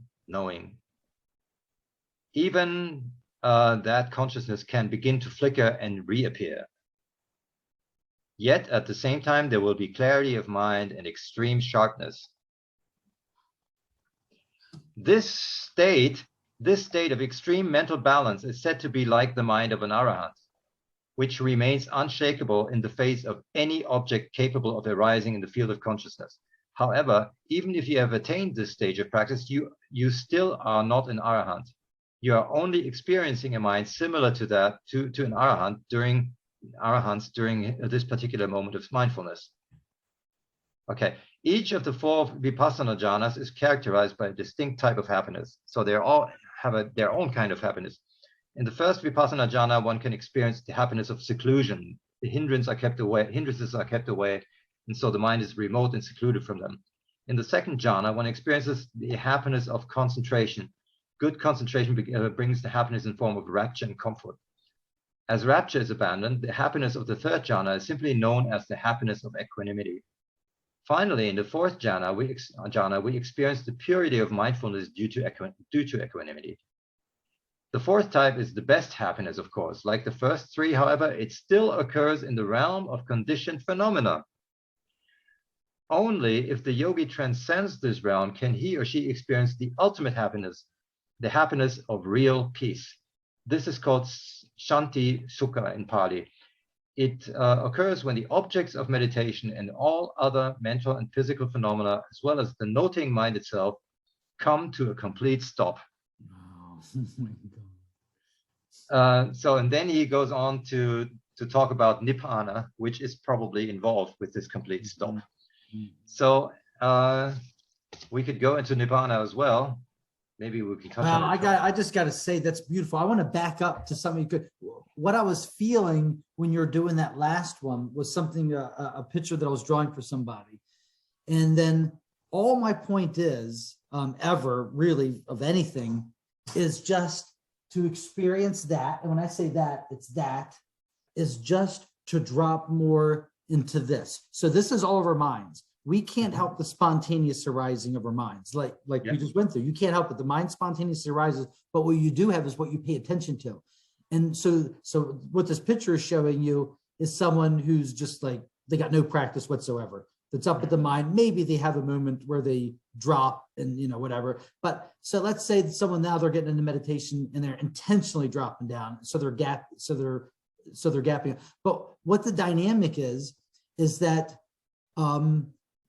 Even that consciousness can begin to flicker and reappear. Yet, at the same time, there will be clarity of mind and extreme sharpness. This state of extreme mental balance is said to be like the mind of an arahant, which remains unshakable in the face of any object capable of arising in the field of consciousness. However, even if you have attained this stage of practice, you still are not an arahant. You are only experiencing a mind similar to that to an arahant during this particular moment of mindfulness. Okay, each of the 4 Vipassana Jhanas is characterized by a distinct type of happiness. So they all have their own kind of happiness. In the first Vipassana Jhana, one can experience the happiness of seclusion. The hindrances are kept away, and so the mind is remote and secluded from them. In the second jhana, one experiences the happiness of concentration. Good concentration brings the happiness in form of rapture and comfort. As rapture is abandoned, the happiness of the third jhana is simply known as the happiness of equanimity. Finally, in the fourth jhana, we experience the purity of mindfulness due to equanimity. The fourth type is the best happiness, of course. Like the first three, however, it still occurs in the realm of conditioned phenomena. Only if the yogi transcends this realm can he or she experience the ultimate happiness, the happiness of real peace. This is called Shanti Sukha in Pali. It occurs when the objects of meditation and all other mental and physical phenomena, as well as the noting mind itself, come to a complete stop. And then he goes on to talk about Nibbana, which is probably involved with this complete stop. So we could go into Nibbana as well. Maybe we can touch on it. I just got to say, that's beautiful. I want to back up to something good. What I was feeling when you're doing that last one was something, a picture that I was drawing for somebody. And then all my point is, ever really of anything, is just to experience that. And when I say that, is just to drop more into this. So this is all of our minds. We can't help the spontaneous arising of our minds, like we just went through. You can't help it. The mind spontaneously arises, but what you do have is what you pay attention to. And so what this picture is showing you is someone who's just like, they got no practice whatsoever. That's up at the mind. Maybe they have a moment where they drop and, whatever. But so let's say that someone now, they're getting into meditation and they're intentionally dropping down. So they're gapping. But what the dynamic is that,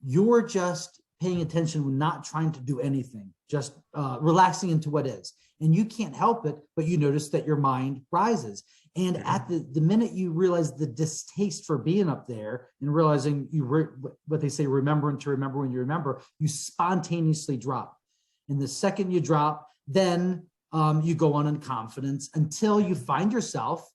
you're just paying attention when not trying to do anything, just relaxing into what is. And you can't help it, but you notice that your mind rises. And at the minute you realize the distaste for being up there and realizing what they say, remembering to remember when you remember, you spontaneously drop. And the second you drop, then you go on in confidence until you find yourself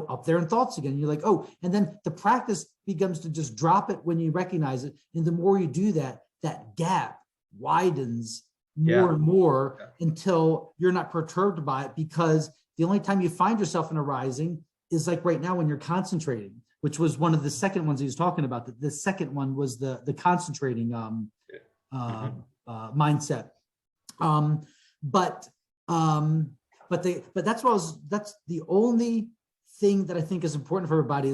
up there in thoughts again. You're like, oh, and then the practice begins to just drop it when you recognize it. And the more you do that, that gap widens more and more until you're not perturbed by it, because the only time you find yourself in a rising is like right now when you're concentrating, which was one of the second ones he was talking about. The second one was the concentrating mindset. But that's the only thing that I think is important for everybody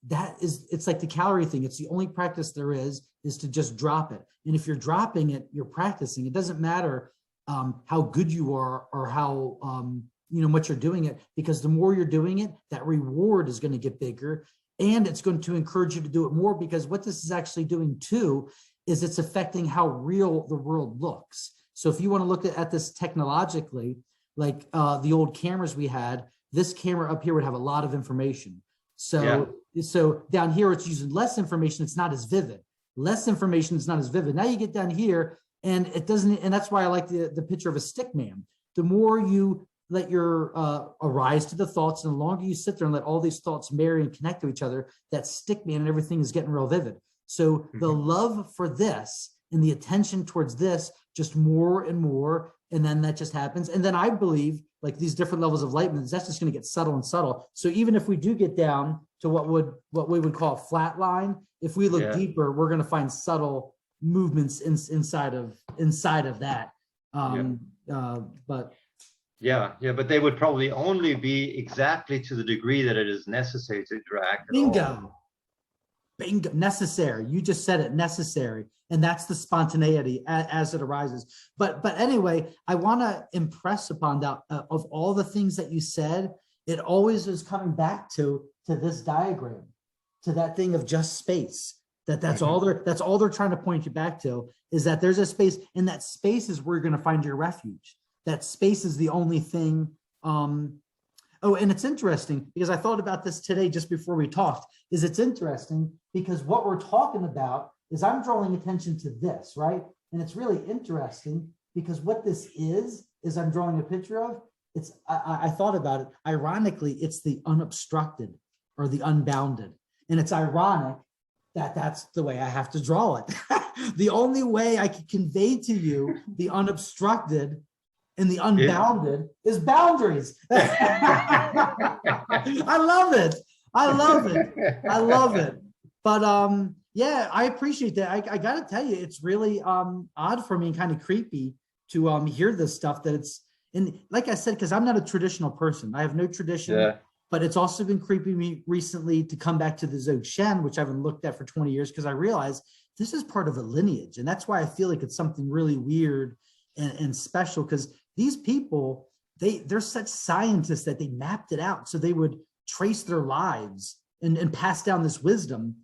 it's like the calorie thing. It's the only practice there is to just drop it. And if you're dropping it, you're practicing. It doesn't matter how good you are or how much you're doing it, because the more you're doing it, that reward is going to get bigger, and it's going to encourage you to do it more, because what this is actually doing too is it's affecting how real the world looks. So if you want to look at this technologically, like the old cameras we had, this camera up here would have a lot of information. So down here, it's using less information. It's not as vivid. Less information is not as vivid. Now you get down here and it doesn't, and that's why I like the picture of a stick man. The more you let your arise to the thoughts, and the longer you sit there and let all these thoughts marry and connect to each other, that stick man and everything is getting real vivid. So the love for this and the attention towards this, just more and more, and then that just happens. And then I believe, like these different levels of enlightenment, that's just going to get subtle and subtle. So even if we do get down to what we would call a flat line, if we look deeper, we're going to find subtle movements inside of that. But they would probably only be exactly to the degree that it is necessary to interact. Bingo, necessary. You just said it, necessary. And that's the spontaneity as it arises. But anyway, I want to impress upon that of all the things that you said, it always is coming back to this diagram, to that thing of just space. That's all they're trying to point you back to, is that there's a space, and that space is where you're going to find your refuge. That space is the only thing. Oh, and it's interesting because I thought about this today just before we talked. It's interesting because what we're talking about is I'm drawing attention to this, right? And it's really interesting because what this is I'm drawing a picture of. I thought about it. Ironically, it's the unobstructed or the unbounded. And it's ironic that that's the way I have to draw it. The only way I can convey to you the unobstructed and the unbounded is boundaries. I love it. I love it. I love it. But yeah, I appreciate that. I gotta tell you, it's really odd for me and kind of creepy to hear this stuff that it's, and like I said, because I'm not a traditional person. I have no tradition. Yeah. But it's also been creeping me recently to come back to the Dzogchen, which I haven't looked at for 20 years, because I realized this is part of a lineage. And that's why I feel like it's something really weird and special, because these people, they're such scientists that they mapped it out. So they would trace their lives and pass down this wisdom,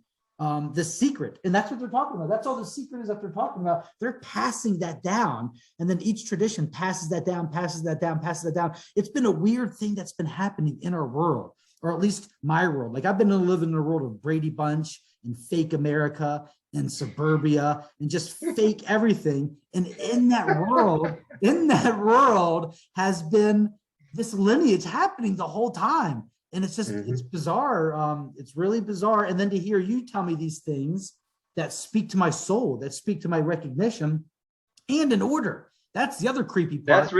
this secret. And that's what they're talking about. That's all the secret is that they're talking about. They're passing that down. And then each tradition passes that down, passes that down, passes that down. It's been a weird thing that's been happening in our world, or at least my world. Like I've been living in a world of Brady Bunch and fake America and suburbia and just fake everything. And in that world has been this lineage happening the whole time. And it's just, it's bizarre. It's really bizarre. And then to hear you tell me these things that speak to my soul, that speak to my recognition and in order. That's the other creepy part.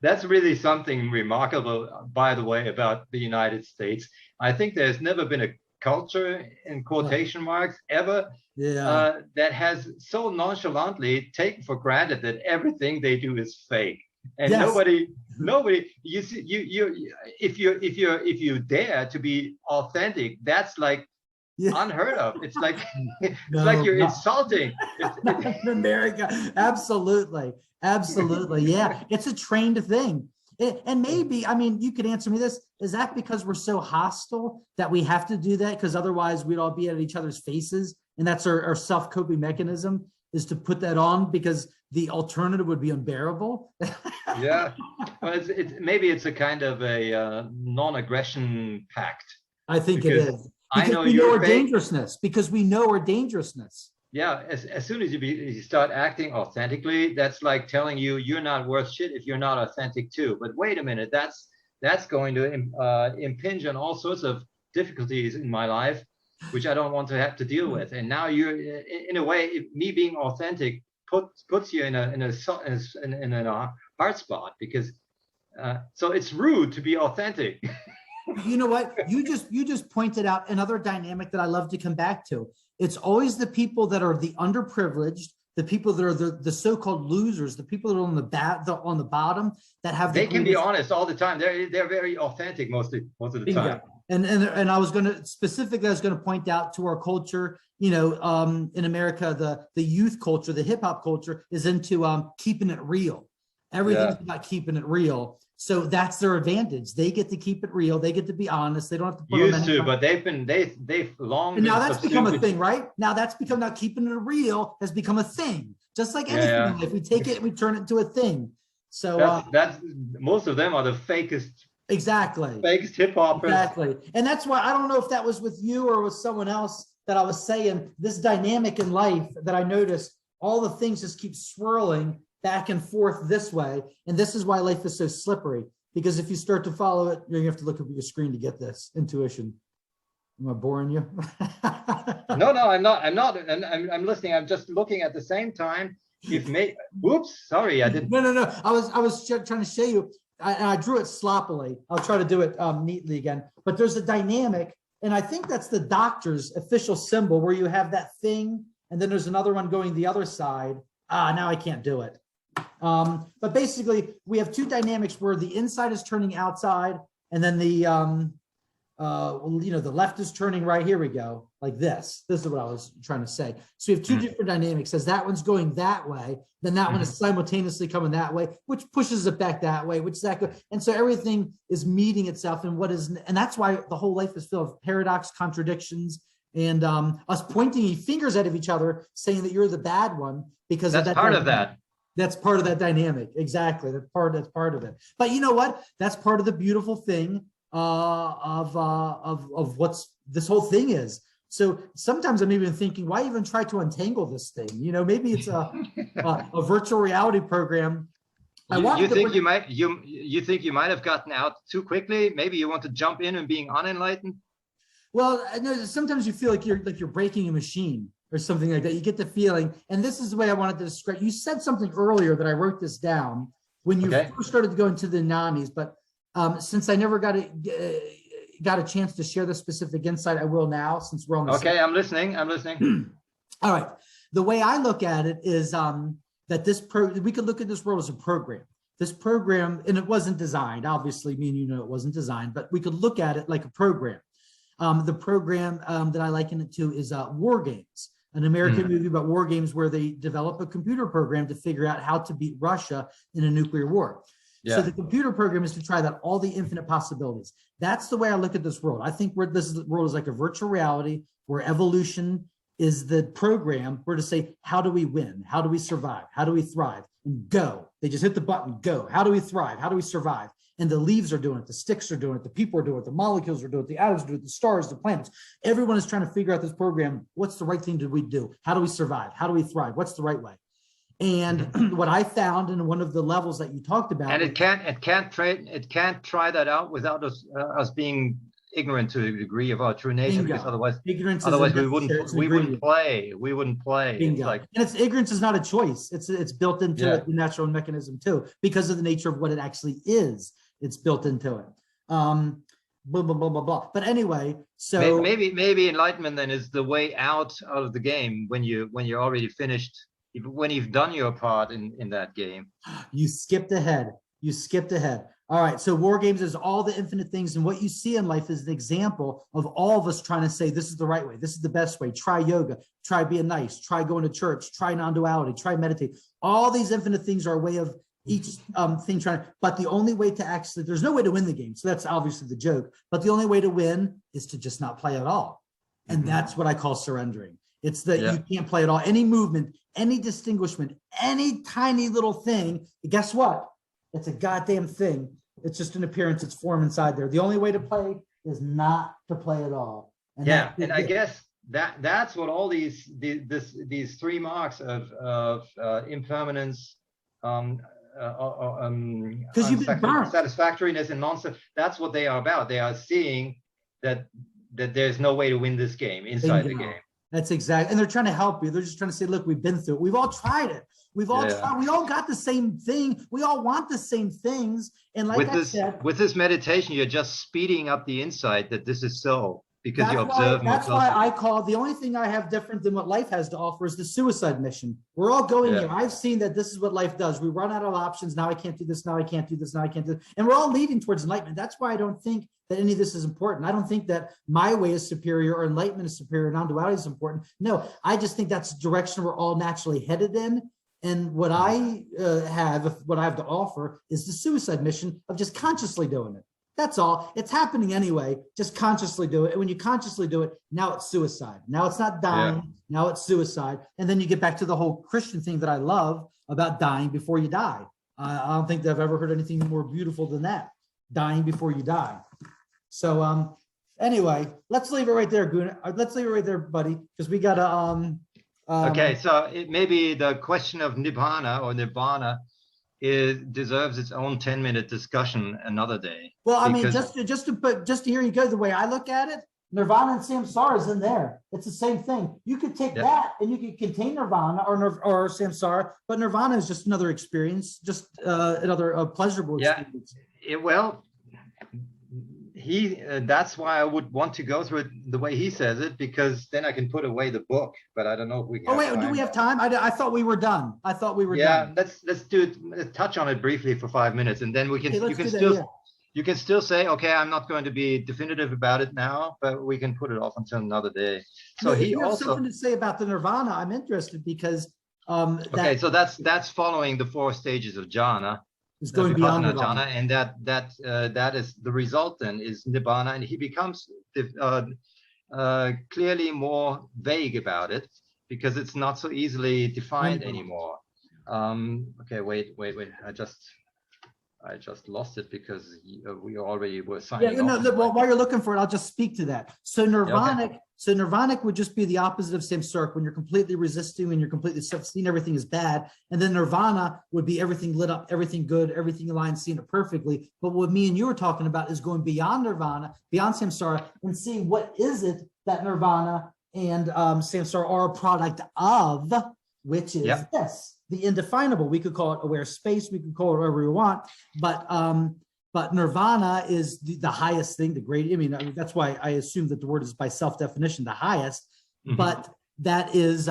That's really something remarkable, by the way, about the United States. I think there's never been a culture, in quotation marks, ever that has so nonchalantly taken for granted that everything they do is fake. And nobody, you see, if you dare to be authentic, that's like unheard of. It's like you're insulting. America, absolutely, yeah. It's a trained thing, and maybe, I mean, you could answer me this: is that because we're so hostile that we have to do that? Because otherwise, we'd all be at each other's faces, and that's our self-coping mechanism, is to put that on, because the alternative would be unbearable. Yeah, well, maybe it's a kind of a non-aggression pact. I think it is. Because we know our dangerousness. Because we know our dangerousness. Yeah, as soon as you start acting authentically, that's like telling you you're not worth shit if you're not authentic too. But wait a minute, that's going to impinge on all sorts of difficulties in my life, which I don't want to have to deal with. And now you're, in a way, me being authentic puts you in a hard spot, because so it's rude to be authentic. You know what? You just pointed out another dynamic that I love to come back to. It's always the people that are the underprivileged, the people that are the so-called losers, the people that are on the bottom, that have they can be honest all the time. They're very authentic most of the time. And I was going to point out to our culture, you know, in America, the youth culture, the hip hop culture is into keeping it real. Everything's about keeping it real. So that's their advantage. They get to keep it real. They get to be honest. They don't have to put used to, but they've long. And now that's become a thing, right? Now keeping it real has become a thing. Just like anything in life, we take it and we turn it into a thing. So that's most of them are the fakest. Exactly. Fakest hip hoppers. Exactly. And that's why I don't know if that was with you or with someone else that I was saying, this dynamic in life that I noticed, all the things just keep swirling back and forth this way. And this is why life is so slippery, because if you start to follow it, you're gonna have to look up at your screen to get this intuition. Am I boring you? No, I'm not. And I'm listening. I'm just looking at the same time. Oops, sorry, I didn't. No. I was trying to show you. I drew it sloppily. I'll try to do it neatly again. But there's a dynamic, and I think that's the doctor's official symbol, where you have that thing, and then there's another one going the other side. Now I can't do it. But basically, we have two dynamics where the inside is turning outside, and then the the left is turning right. Here we go, like this. This is what I was trying to say. So we have two different dynamics. As that one's going that way, then that one is simultaneously coming that way, which pushes it back that way, which is that good. And so everything is meeting itself in what is, and that's why the whole life is filled with paradox, contradictions, and us pointing fingers at each other, saying that you're the bad one, because that's part of that. That's part of that dynamic. Exactly. That's part of it. But you know what? That's part of the beautiful thing of what's this whole thing is. So sometimes I'm even thinking, why even try to untangle this thing? You know, maybe it's a virtual reality program. You think you might have gotten out too quickly? Maybe you want to jump in and being unenlightened? Well, no, sometimes you feel like you're breaking a machine. or something like that. You get the feeling, and this is the way I wanted to describe. You said something earlier that I wrote this down when you first started to go into the nanis, but since I never got a chance to share the specific insight, I will now, since we're on the Okay, I'm listening. All right. The way I look at it is that we could look at this world as a program. This program, and it wasn't designed, obviously, me and you know it wasn't designed, but we could look at it like a program. The program that I liken it to is War Games, an American movie about war games where they develop a computer program to figure out how to beat Russia in a nuclear war. Yeah. So the computer program is to try that all the infinite possibilities. That's the way I look at this world. I think this world is like a virtual reality where evolution is the program. We're to say, how do we win? How do we survive? How do we thrive? And go. They just hit the button, go. How do we thrive? How do we survive? And the leaves are doing it, the sticks are doing it, the people are doing it, the molecules are doing it, the atoms are doing it, the stars, the planets. Everyone is trying to figure out this program. What's the right thing we do? How do we survive? How do we thrive? What's the right way? And what I found in one of the levels that you talked about, and it can't try that out without us being ignorant to the degree of our true nature, because otherwise we wouldn't play. And ignorance is not a choice. It's built into the natural mechanism too, because of the nature of what it actually is. It's built into it. Blah blah blah blah blah. But anyway, so maybe enlightenment then is the way out of the game when you're already finished. When you've done your part in that game. You skipped ahead. All right, so War Games is all the infinite things, and what you see in life is an example of all of us trying to say, this is the right way, this is the best way, try yoga, try being nice, try going to church, try non-duality, try meditate. All these infinite things are a way of each thing trying, but the only way to actually, there's no way to win the game, so that's obviously the joke, but the only way to win is to just not play at all. And that's what I call surrendering. It's that you can't play at all. Any movement, any distinguishment, any tiny little thing, guess what? It's a goddamn thing. It's just an appearance. It's form inside there. The only way to play is not to play at all. And I guess that's what all these three marks of impermanence, because you've been burnt. Satisfactoriness and nonsense. That's what they are about. They are seeing that there's no way to win this game inside the game. That's exactly, and they're trying to help you. They're just trying to say, look, we've been through it. We've all tried it. We've all tried. We all got the same thing. We all want the same things. And like with this meditation, you're just speeding up the insight that this is so, because you observe. That's why I call the only thing I have different than what life has to offer is the suicide mission. We're all going here. I've seen that this is what life does. We run out of options. Now I can't do this. Now I can't do this. Now I can't do this. And we're all leading towards enlightenment. That's why I don't think that any of this is important. I don't think that my way is superior or enlightenment is superior, non-duality is important. No, I just think that's the direction we're all naturally headed in. And what I have to offer is the suicide mission of just consciously doing it. That's all. It's happening anyway. Just consciously do it. And when you consciously do it, now it's suicide. Now it's not dying. Yeah. Now it's suicide. And then you get back to the whole Christian thing that I love about dying before you die. I don't think that I've ever heard anything more beautiful than that. Dying before you die. So anyway, let's leave it right there, Guna. Let's leave it right there, buddy, because we got to okay, so maybe the question of Nibbana or Nirvana deserves its own 10-minute discussion another day. Well, I mean, just to hear you go, the way I look at it, Nirvana and samsara is in there. It's the same thing. You could take that and you could contain Nirvana or samsara, but Nirvana is just another experience, just another pleasurable experience. That's why I would want to go through it the way he says it, because then I can put away the book. But I don't know if we can. Oh wait, do we have time? I thought we were done. Done. Yeah, let's do it. Let's touch on it briefly for 5 minutes, and then we can. Okay, you can still say, okay, I'm not going to be definitive about it now, but we can put it off until another day. So if you have something to say about the Nirvana, I'm interested because. Okay, so that's following the 4 stages of jhana. It's going beyond Jhana, and that is the result. Then is Nibbana, and he becomes clearly more vague about it because it's not so easily defined anymore. Okay, wait. I just lost it because we already were signing off. Well, while you're looking for it, I'll just speak to that. So nirvanic, so nirvanic would just be the opposite of samsaric, when you're completely resisting and you're completely seeing everything is bad. And then nirvana would be everything lit up, everything good, everything aligned, seeing it perfectly. But what me and you were talking about is going beyond nirvana, beyond samsara, and seeing what is it that nirvana and samsara are a product of, which is Yeah. this, the indefinable. We could call it aware space, we could call it whatever we want, but nirvana is the highest thing, the great. I mean, that's why I assume that the word is by self-definition the highest, but that is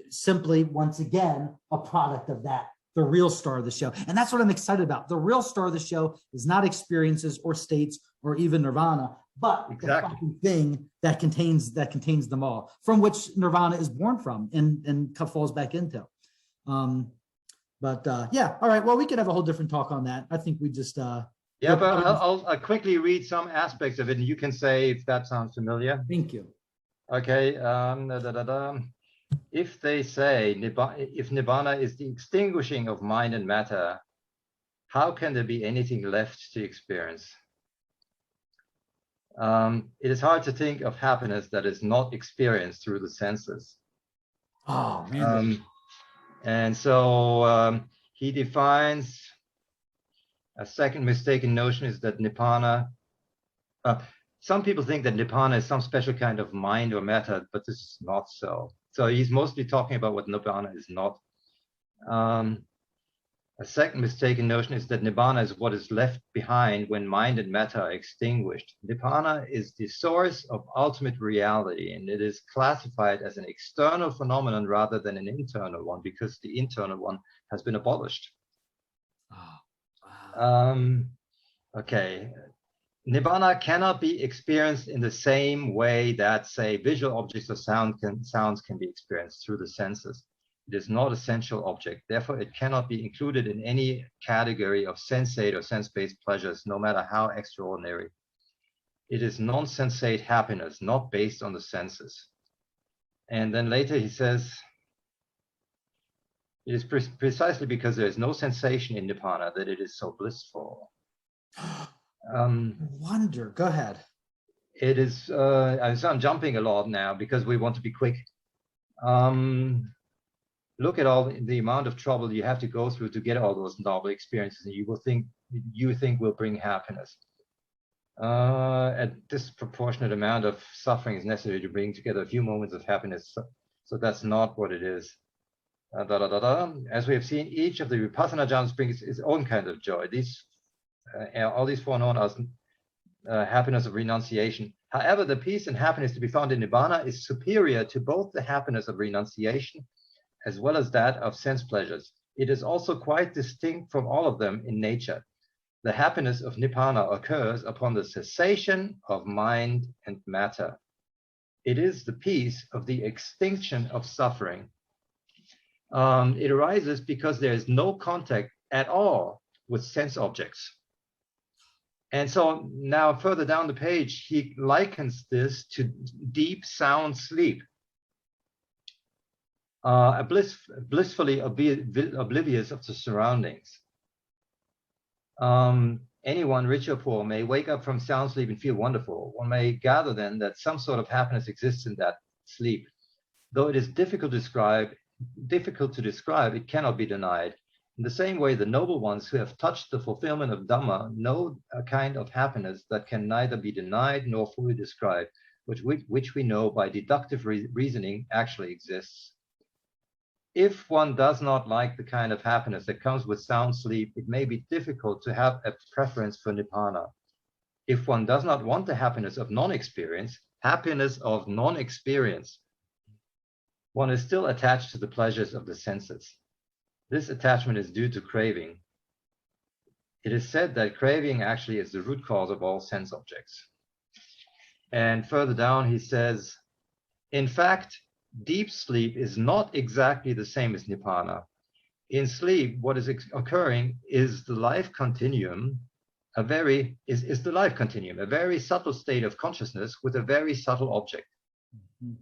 simply, once again, a product of that, the real star of the show. And that's what I'm excited about. The real star of the show is not experiences or states or even nirvana, but the fucking thing that contains them all, from which nirvana is born from and falls back into. Yeah, all right. Well, we could have a whole different talk on that. I think we just yeah, but I'll quickly read some aspects of it, and you can say if that sounds familiar. Thank you. Okay. If they say if nibbana is the extinguishing of mind and matter, how can there be anything left to experience? It is hard to think of happiness that is not experienced through the senses. Oh man. And so he defines a second mistaken notion is that nibbana. Some people think that nibbana is some special kind of mind or matter, but this is not so. So he's mostly talking about what nibbana is not. A second mistaken notion is that nibbana is what is left behind when mind and matter are extinguished. Nibbana is the source of ultimate reality, and it is classified as an external phenomenon rather than an internal one, because the internal one has been abolished. Okay. Nibbana cannot be experienced in the same way that, say, visual objects or sounds can be experienced through the senses. It is not a sensual object. Therefore, it cannot be included in any category of sensate or sense-based pleasures, no matter how extraordinary. It is non-sensate happiness, not based on the senses. And then later he says, it is precisely because there is no sensation in Nibbana that it is so blissful. Wonder. Go ahead. It is. I'm jumping a lot now because we want to be quick. Look at all the amount of trouble you have to go through to get all those novel experiences, and you think will bring happiness. A disproportionate amount of suffering is necessary to bring together a few moments of happiness. So that's not what it is. As we have seen, each of the Vipassana Jhanas brings its own kind of joy. All these four known as happiness of renunciation. However, the peace and happiness to be found in Nibbana is superior to both the happiness of renunciation as well as that of sense pleasures. It is also quite distinct from all of them in nature. The happiness of Nibbana occurs upon the cessation of mind and matter. It is the peace of the extinction of suffering. It arises because there is no contact at all with sense objects. And so now further down the page, he likens this to deep sound sleep. Blissfully oblivious of the surroundings. Anyone, rich or poor, may wake up from sound sleep and feel wonderful. One may gather then that some sort of happiness exists in that sleep. Though it is difficult to describe, it cannot be denied. In the same way, the noble ones who have touched the fulfillment of Dhamma know a kind of happiness that can neither be denied nor fully described, which we know by deductive reasoning actually exists. If one does not like the kind of happiness that comes with sound sleep, it may be difficult to have a preference for Nibbana. If one does not want the happiness of non-experience, one is still attached to the pleasures of the senses. This attachment is due to craving. It is said that craving actually is the root cause of all sense objects. And further down, he says, in fact, deep sleep is not exactly the same as Nibbana. In sleep, what is occurring is the life continuum, a very subtle state of consciousness with a very subtle object.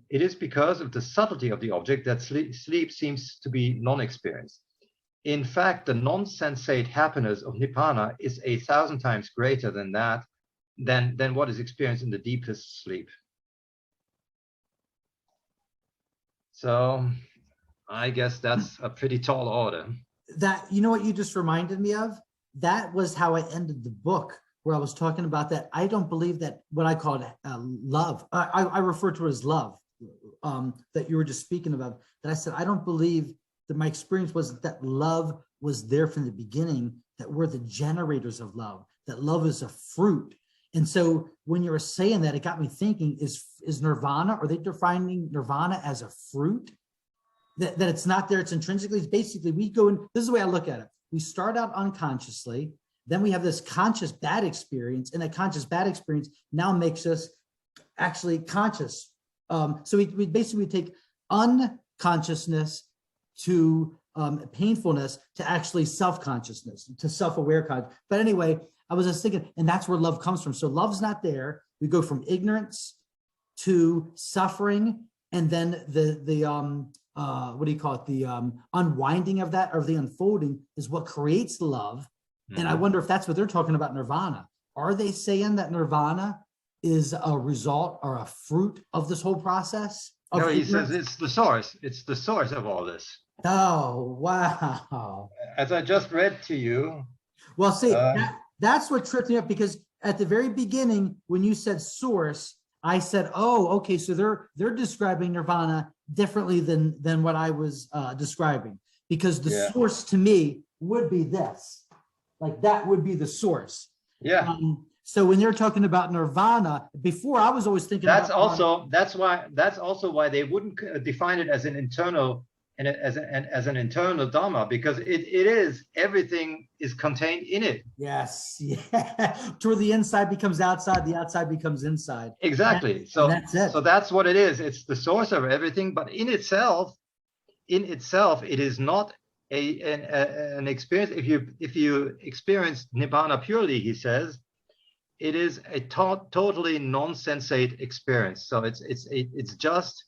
It is because of the subtlety of the object that sleep seems to be non-experienced. In fact, the non-sensate happiness of Nibbana is 1,000 times greater than what is experienced in the deepest sleep. So I guess that's a pretty tall order. That, you know what you just reminded me of? That was how I ended the book, where I was talking about that. I don't believe that what I call love, I refer to it as love, that you were just speaking about, that I said, I don't believe that my experience was that love was there from the beginning, that we're the generators of love, that love is a fruit. And so when you were saying that, it got me thinking, is nirvana, are they defining nirvana as a fruit? That it's not there, it's intrinsically, it's basically, we go in, this is the way I look at it. We start out unconsciously, then we have this conscious bad experience, and that conscious bad experience now makes us actually conscious. So we basically take unconsciousness to painfulness to actually self-consciousness, to self-aware consciousness. But anyway, I was just thinking, and that's where love comes from. So love's not there. We go from ignorance to suffering, and then the what do you call it? The unwinding of that, or the unfolding, is what creates love. Mm-hmm. And I wonder if that's what they're talking about nirvana. Are they saying that nirvana is a result or a fruit of this whole process? No, he says it's the source. It's the source of all this. Oh, wow. As I just read to you. Well, see, that's what tripped me up, because at the very beginning, when you said source, I said, oh, okay, so they're describing nirvana differently than what I was describing, because the source to me would be this, like that would be the source. Yeah. So when they're talking about nirvana, before I was always thinking that's also why they wouldn't define it as an internal and as an internal dharma, because it is, everything is contained in it. Yes, yeah. Toward the inside becomes outside, the outside becomes inside. Exactly. So that's it. So that's what it is. It's the source of everything, but in itself, it is not an experience. If you experience nibbana purely, he says, it is a totally non-sensate experience. So it's just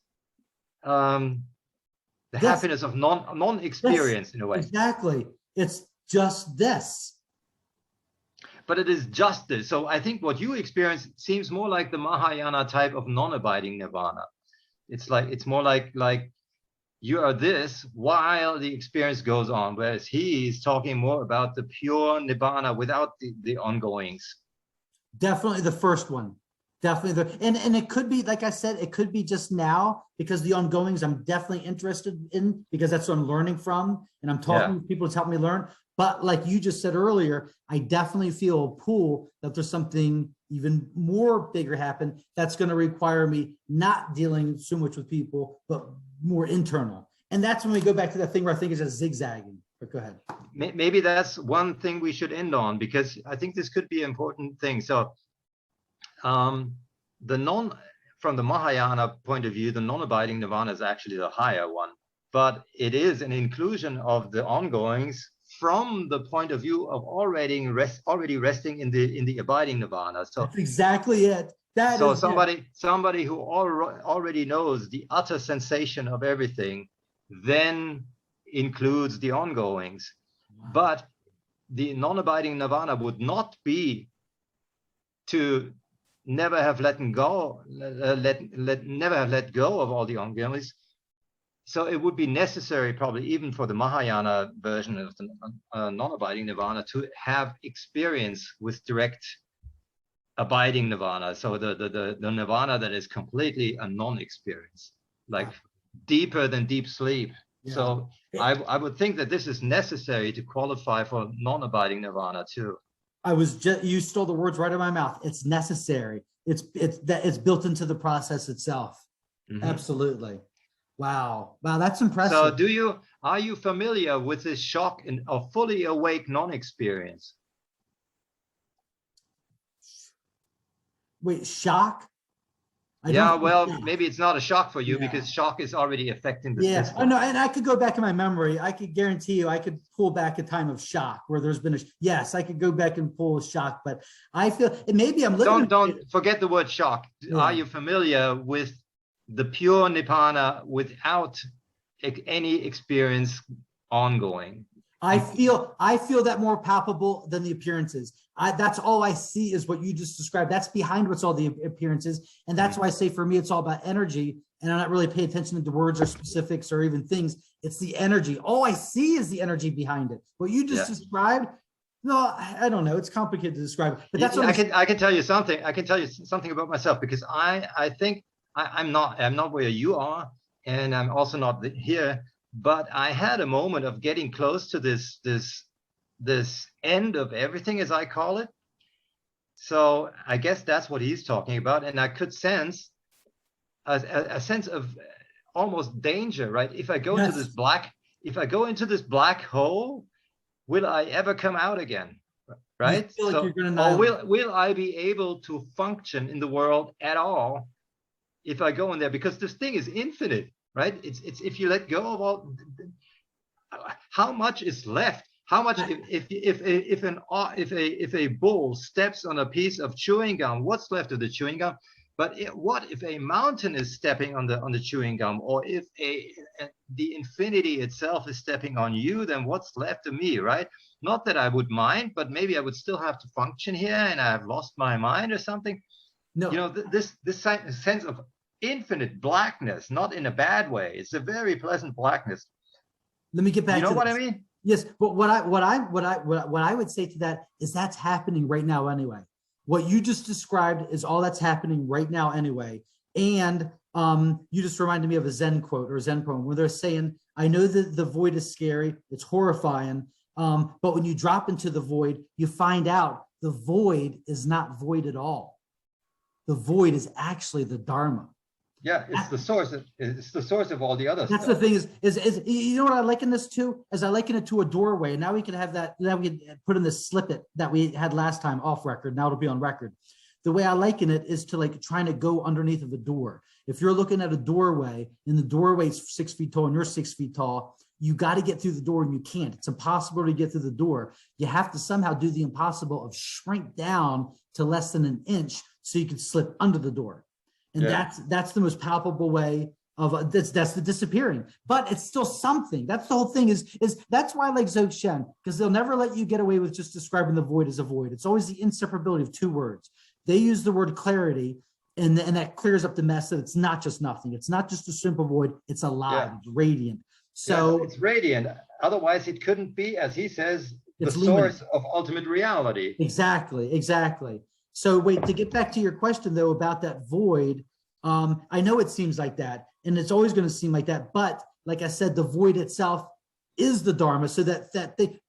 the happiness of non-experience in a way. Exactly. It's just this. But it is just this. So I think what you experience seems more like the Mahayana type of non-abiding nirvana. It's more like you are this while the experience goes on, whereas he is talking more about the pure nibbana without the ongoings. Definitely the first one. Definitely. And it could be, like I said, it could be just now, because the ongoings I'm definitely interested in, because that's what I'm learning from. And I'm talking to people to help me learn. But like you just said earlier, I definitely feel a pull that there's something even more bigger happen that's going to require me not dealing so much with people, but more internal. And that's when we go back to that thing where I think is a zigzagging. But go ahead. Maybe that's one thing we should end on, because I think this could be an important thing. So from the Mahayana point of view, the non-abiding nirvana is actually the higher one, but it is an inclusion of the ongoings from the point of view of already resting in the abiding nirvana. So that's exactly it. Somebody who already knows the utter sensation of everything then includes the ongoings. Wow. But the non-abiding nirvana would not be to never have let go of all the ongoings. So it would be necessary, probably even for the Mahayana version of the non-abiding nirvana, to have experience with direct abiding nirvana. So the nirvana that is completely a non-experience, like deeper than deep sleep. Yeah. So I would think that this is necessary to qualify for non-abiding nirvana too. You stole the words right out of my mouth. It's necessary. It's built into the process itself. Mm-hmm. Absolutely. Wow, that's impressive. So are you familiar with this shock in a fully awake non-experience? Wait, shock? Maybe it's not a shock for you because shock is already affecting the system. I know, and I could go back in my memory. I could guarantee you I could pull back a time of shock where there's been I could go back and pull a shock, but I feel, and maybe I'm living. Don't forget the word shock. Yeah. Are you familiar with the pure nibbana without any experience ongoing? I feel that more palpable than the appearances. That's all I see is what you just described. That's behind what's all the appearances. And that's why I say for me, it's all about energy. And I'm not really paying attention to words or specifics or even things. It's the energy. All I see is the energy behind it. What you just described, no, I don't know. It's complicated to describe. But that's what I can tell you something. I can tell you something about myself, because I think I'm not where you are, and I'm also not here. But I had a moment of getting close to this end of everything, as I call it. So I guess that's what he's talking about, and I could sense a sense of almost danger, right? If I go to this if I go into this black hole, will I ever come out again? Right? You feel like So, you're gonna or will I be able to function in the world at all if I go in there? Because this thing is infinite, right? It's if you let go of all, how much is left? How much if a bull steps on a piece of chewing gum, what's left of the chewing gum? But what if a mountain is stepping on the chewing gum, or if the infinity itself is stepping on you? Then what's left of me, right? Not that I would mind, but maybe I would still have to function here, and I've lost my mind or something. no. You know, this sense of infinite blackness, not in a bad way. It's a very pleasant blackness. Let me get back. You know to what this. I mean? Yes, but what I would say to that is that's happening right now anyway. What you just described is all that's happening right now anyway. And you just reminded me of a Zen quote or a Zen poem where they're saying, I know that the void is scary, it's horrifying, but when you drop into the void, you find out the void is not void at all. The void is actually the Dharma. Yeah, it's the source of all the other That's stuff. the thing is you know what I liken this to? As I liken it to a doorway. And now we can have that, now we can put in the snippet that we had last time off record. Now it'll be on record. The way I liken it is to like trying to go underneath of a door. If you're looking at a doorway and the doorway is 6 feet tall and you're 6 feet tall, you got to get through the door and you can't. It's impossible to get through the door. You have to somehow do the impossible of shrink down to less than an inch so you can slip under the door. And that's the most palpable way of that's the disappearing, but it's still something. That's the whole thing is that's why I like Dzogchen, because they'll never let you get away with just describing the void as a void. It's always the inseparability of two words. They use the word clarity, and that clears up the mess that it's not just nothing. It's not just a simple void. It's alive. It's radiant. So it's radiant. Otherwise, it couldn't be, as he says, the luminous. source of ultimate reality. Exactly. So wait, to get back to your question though about that void, I know it seems like that, and it's always going to seem like that. But like I said, the void itself is the Dharma. So that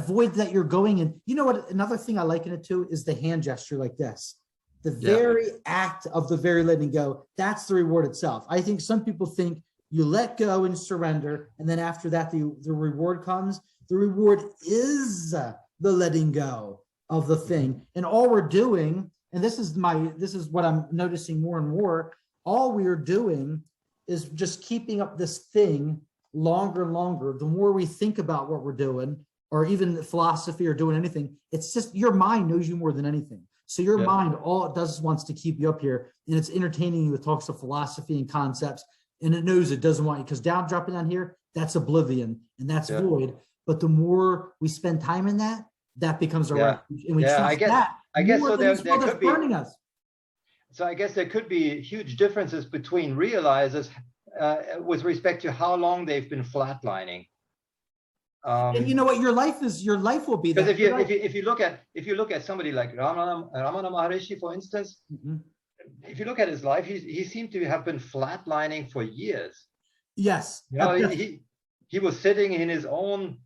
void that you're going in. You know what? Another thing I liken it to is the hand gesture like this. The very act of the very letting go. That's the reward itself. I think some people think you let go and surrender, and then after that the reward comes. The reward is the letting go of the thing, and all we're doing. And this is what I'm noticing more and more. All we are doing is just keeping up this thing longer and longer. The more we think about what we're doing, or even philosophy or doing anything, it's just your mind knows you more than anything. So your mind, all it does is wants to keep you up here, and it's entertaining you with talks of philosophy and concepts, and it knows it doesn't want you, because dropping down here, that's oblivion and that's void. But the more we spend time in that, that becomes a refuge, and we trust that. I guess so. There could be burning us. So I guess there could be huge differences between realizers with respect to how long they've been flatlining. And you know what? Your life will be that. Because if you look at somebody like Ramana Maharishi, for instance, if you look at his life, he seemed to have been flatlining for years. Yes. You know, he was sitting in his own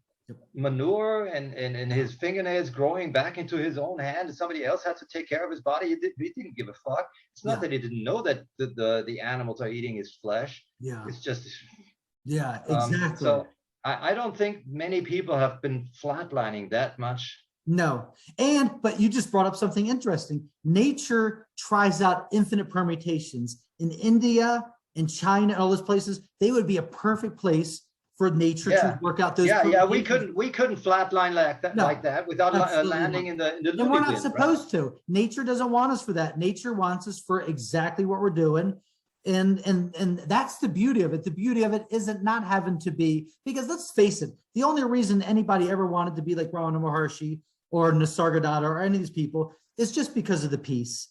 manure and his fingernails growing back into his own hand, and somebody else had to take care of his body. He didn't give a fuck. It's not that he didn't know that the animals are eating his flesh. It's just exactly. So I don't think many people have been flatlining that much. No. But you just brought up something interesting. Nature tries out infinite permutations. In India, in China, all those places, they would be a perfect place for nature to work out those. We couldn't flatline like that without landing in the and we're not supposed to. Nature doesn't want us for that. Nature wants us for exactly what we're doing. And that's the beauty of it. The beauty of it isn't not having to be, because let's face it, the only reason anybody ever wanted to be like Ramana Maharshi or Nisargadatta or any of these people is just because of the peace.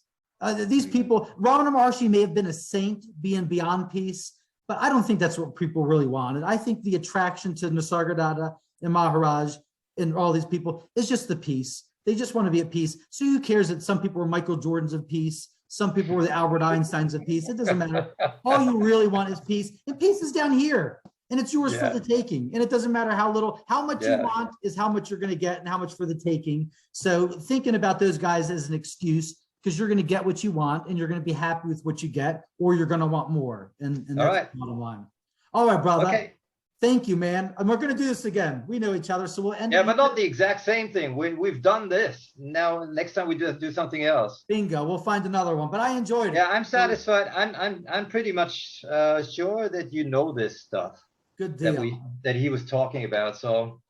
These people, Ramana Maharshi may have been a saint being beyond peace, but I don't think that's what people really wanted. I think the attraction to Nisargadatta and Maharaj and all these people is just the peace. They just want to be at peace. So who cares that some people were Michael Jordans of peace Some people were the Albert Einsteins of peace. It doesn't matter. All you really want is peace, and peace is down here, and it's yours for the taking. And it doesn't matter how little, how much you want is how much you're going to get, and how much for the taking. So thinking about those guys as an excuse, because you're going to get what you want, and you're going to be happy with what you get, or you're going to want more. And that's the bottom line. All right, brother. Okay. Thank you, man. And we're going to do this again. We know each other, so we'll end. Yeah, but not the exact same thing. We've done this. Now, next time we just do something else. Bingo. We'll find another one. But I enjoyed it. Yeah, I'm satisfied. I'm pretty much sure that you know this stuff. Good deal. That he was talking about. So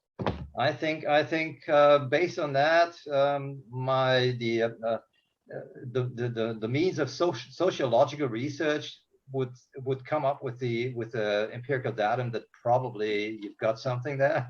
I think based on that, the means of sociological research would come up with the empirical datum that probably you've got something there.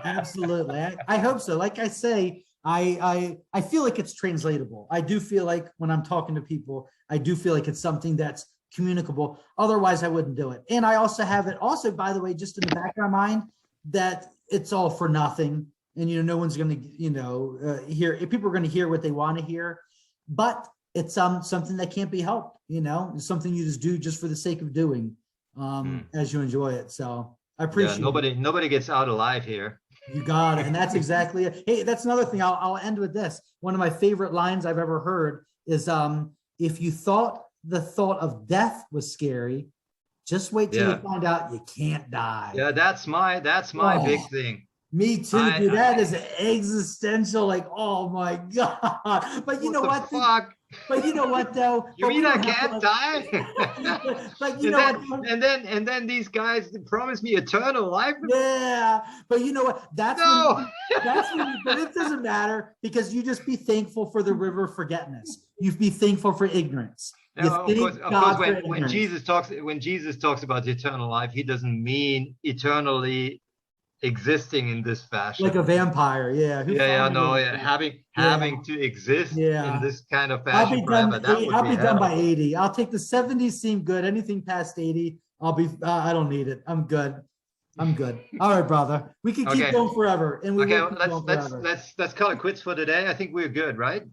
Absolutely. I hope so. Like I say, I feel like it's translatable. I do feel like when I'm talking to people, I do feel like it's something that's communicable. Otherwise, I wouldn't do it. And I also have it also, by the way, just in the back of my mind, that it's all for nothing. And, no one's going to, hear, people are going to hear what they want to hear, but it's something that can't be helped. It's something you just do just for the sake of doing, as you enjoy it. So I appreciate it. Nobody gets out alive here. You got it. And that's exactly it. Hey, that's another thing. I'll end with this. One of my favorite lines I've ever heard is, if you thought the thought of death was scary, just wait till you find out you can't die. Yeah, that's my big thing. Me too, dude. That is existential. Like, oh my God. But you know what? But you know what though? You mean I can't die? But you know what? And then these guys promise me eternal life. Yeah, but you know what? That's when but it doesn't matter, because you just be thankful for the river of forgetfulness. You be thankful for ignorance. Of course, when Jesus talks about the eternal life, he doesn't mean eternally existing in this fashion, like a vampire. Having to exist in this kind of fashion forever. I'll be done by 80. I'll take the 70s. Seem good. Anything past 80, I'll be. I don't need it. I'm good. All right, brother. We can keep going forever, and let's call it quits for today. I think we're good, right?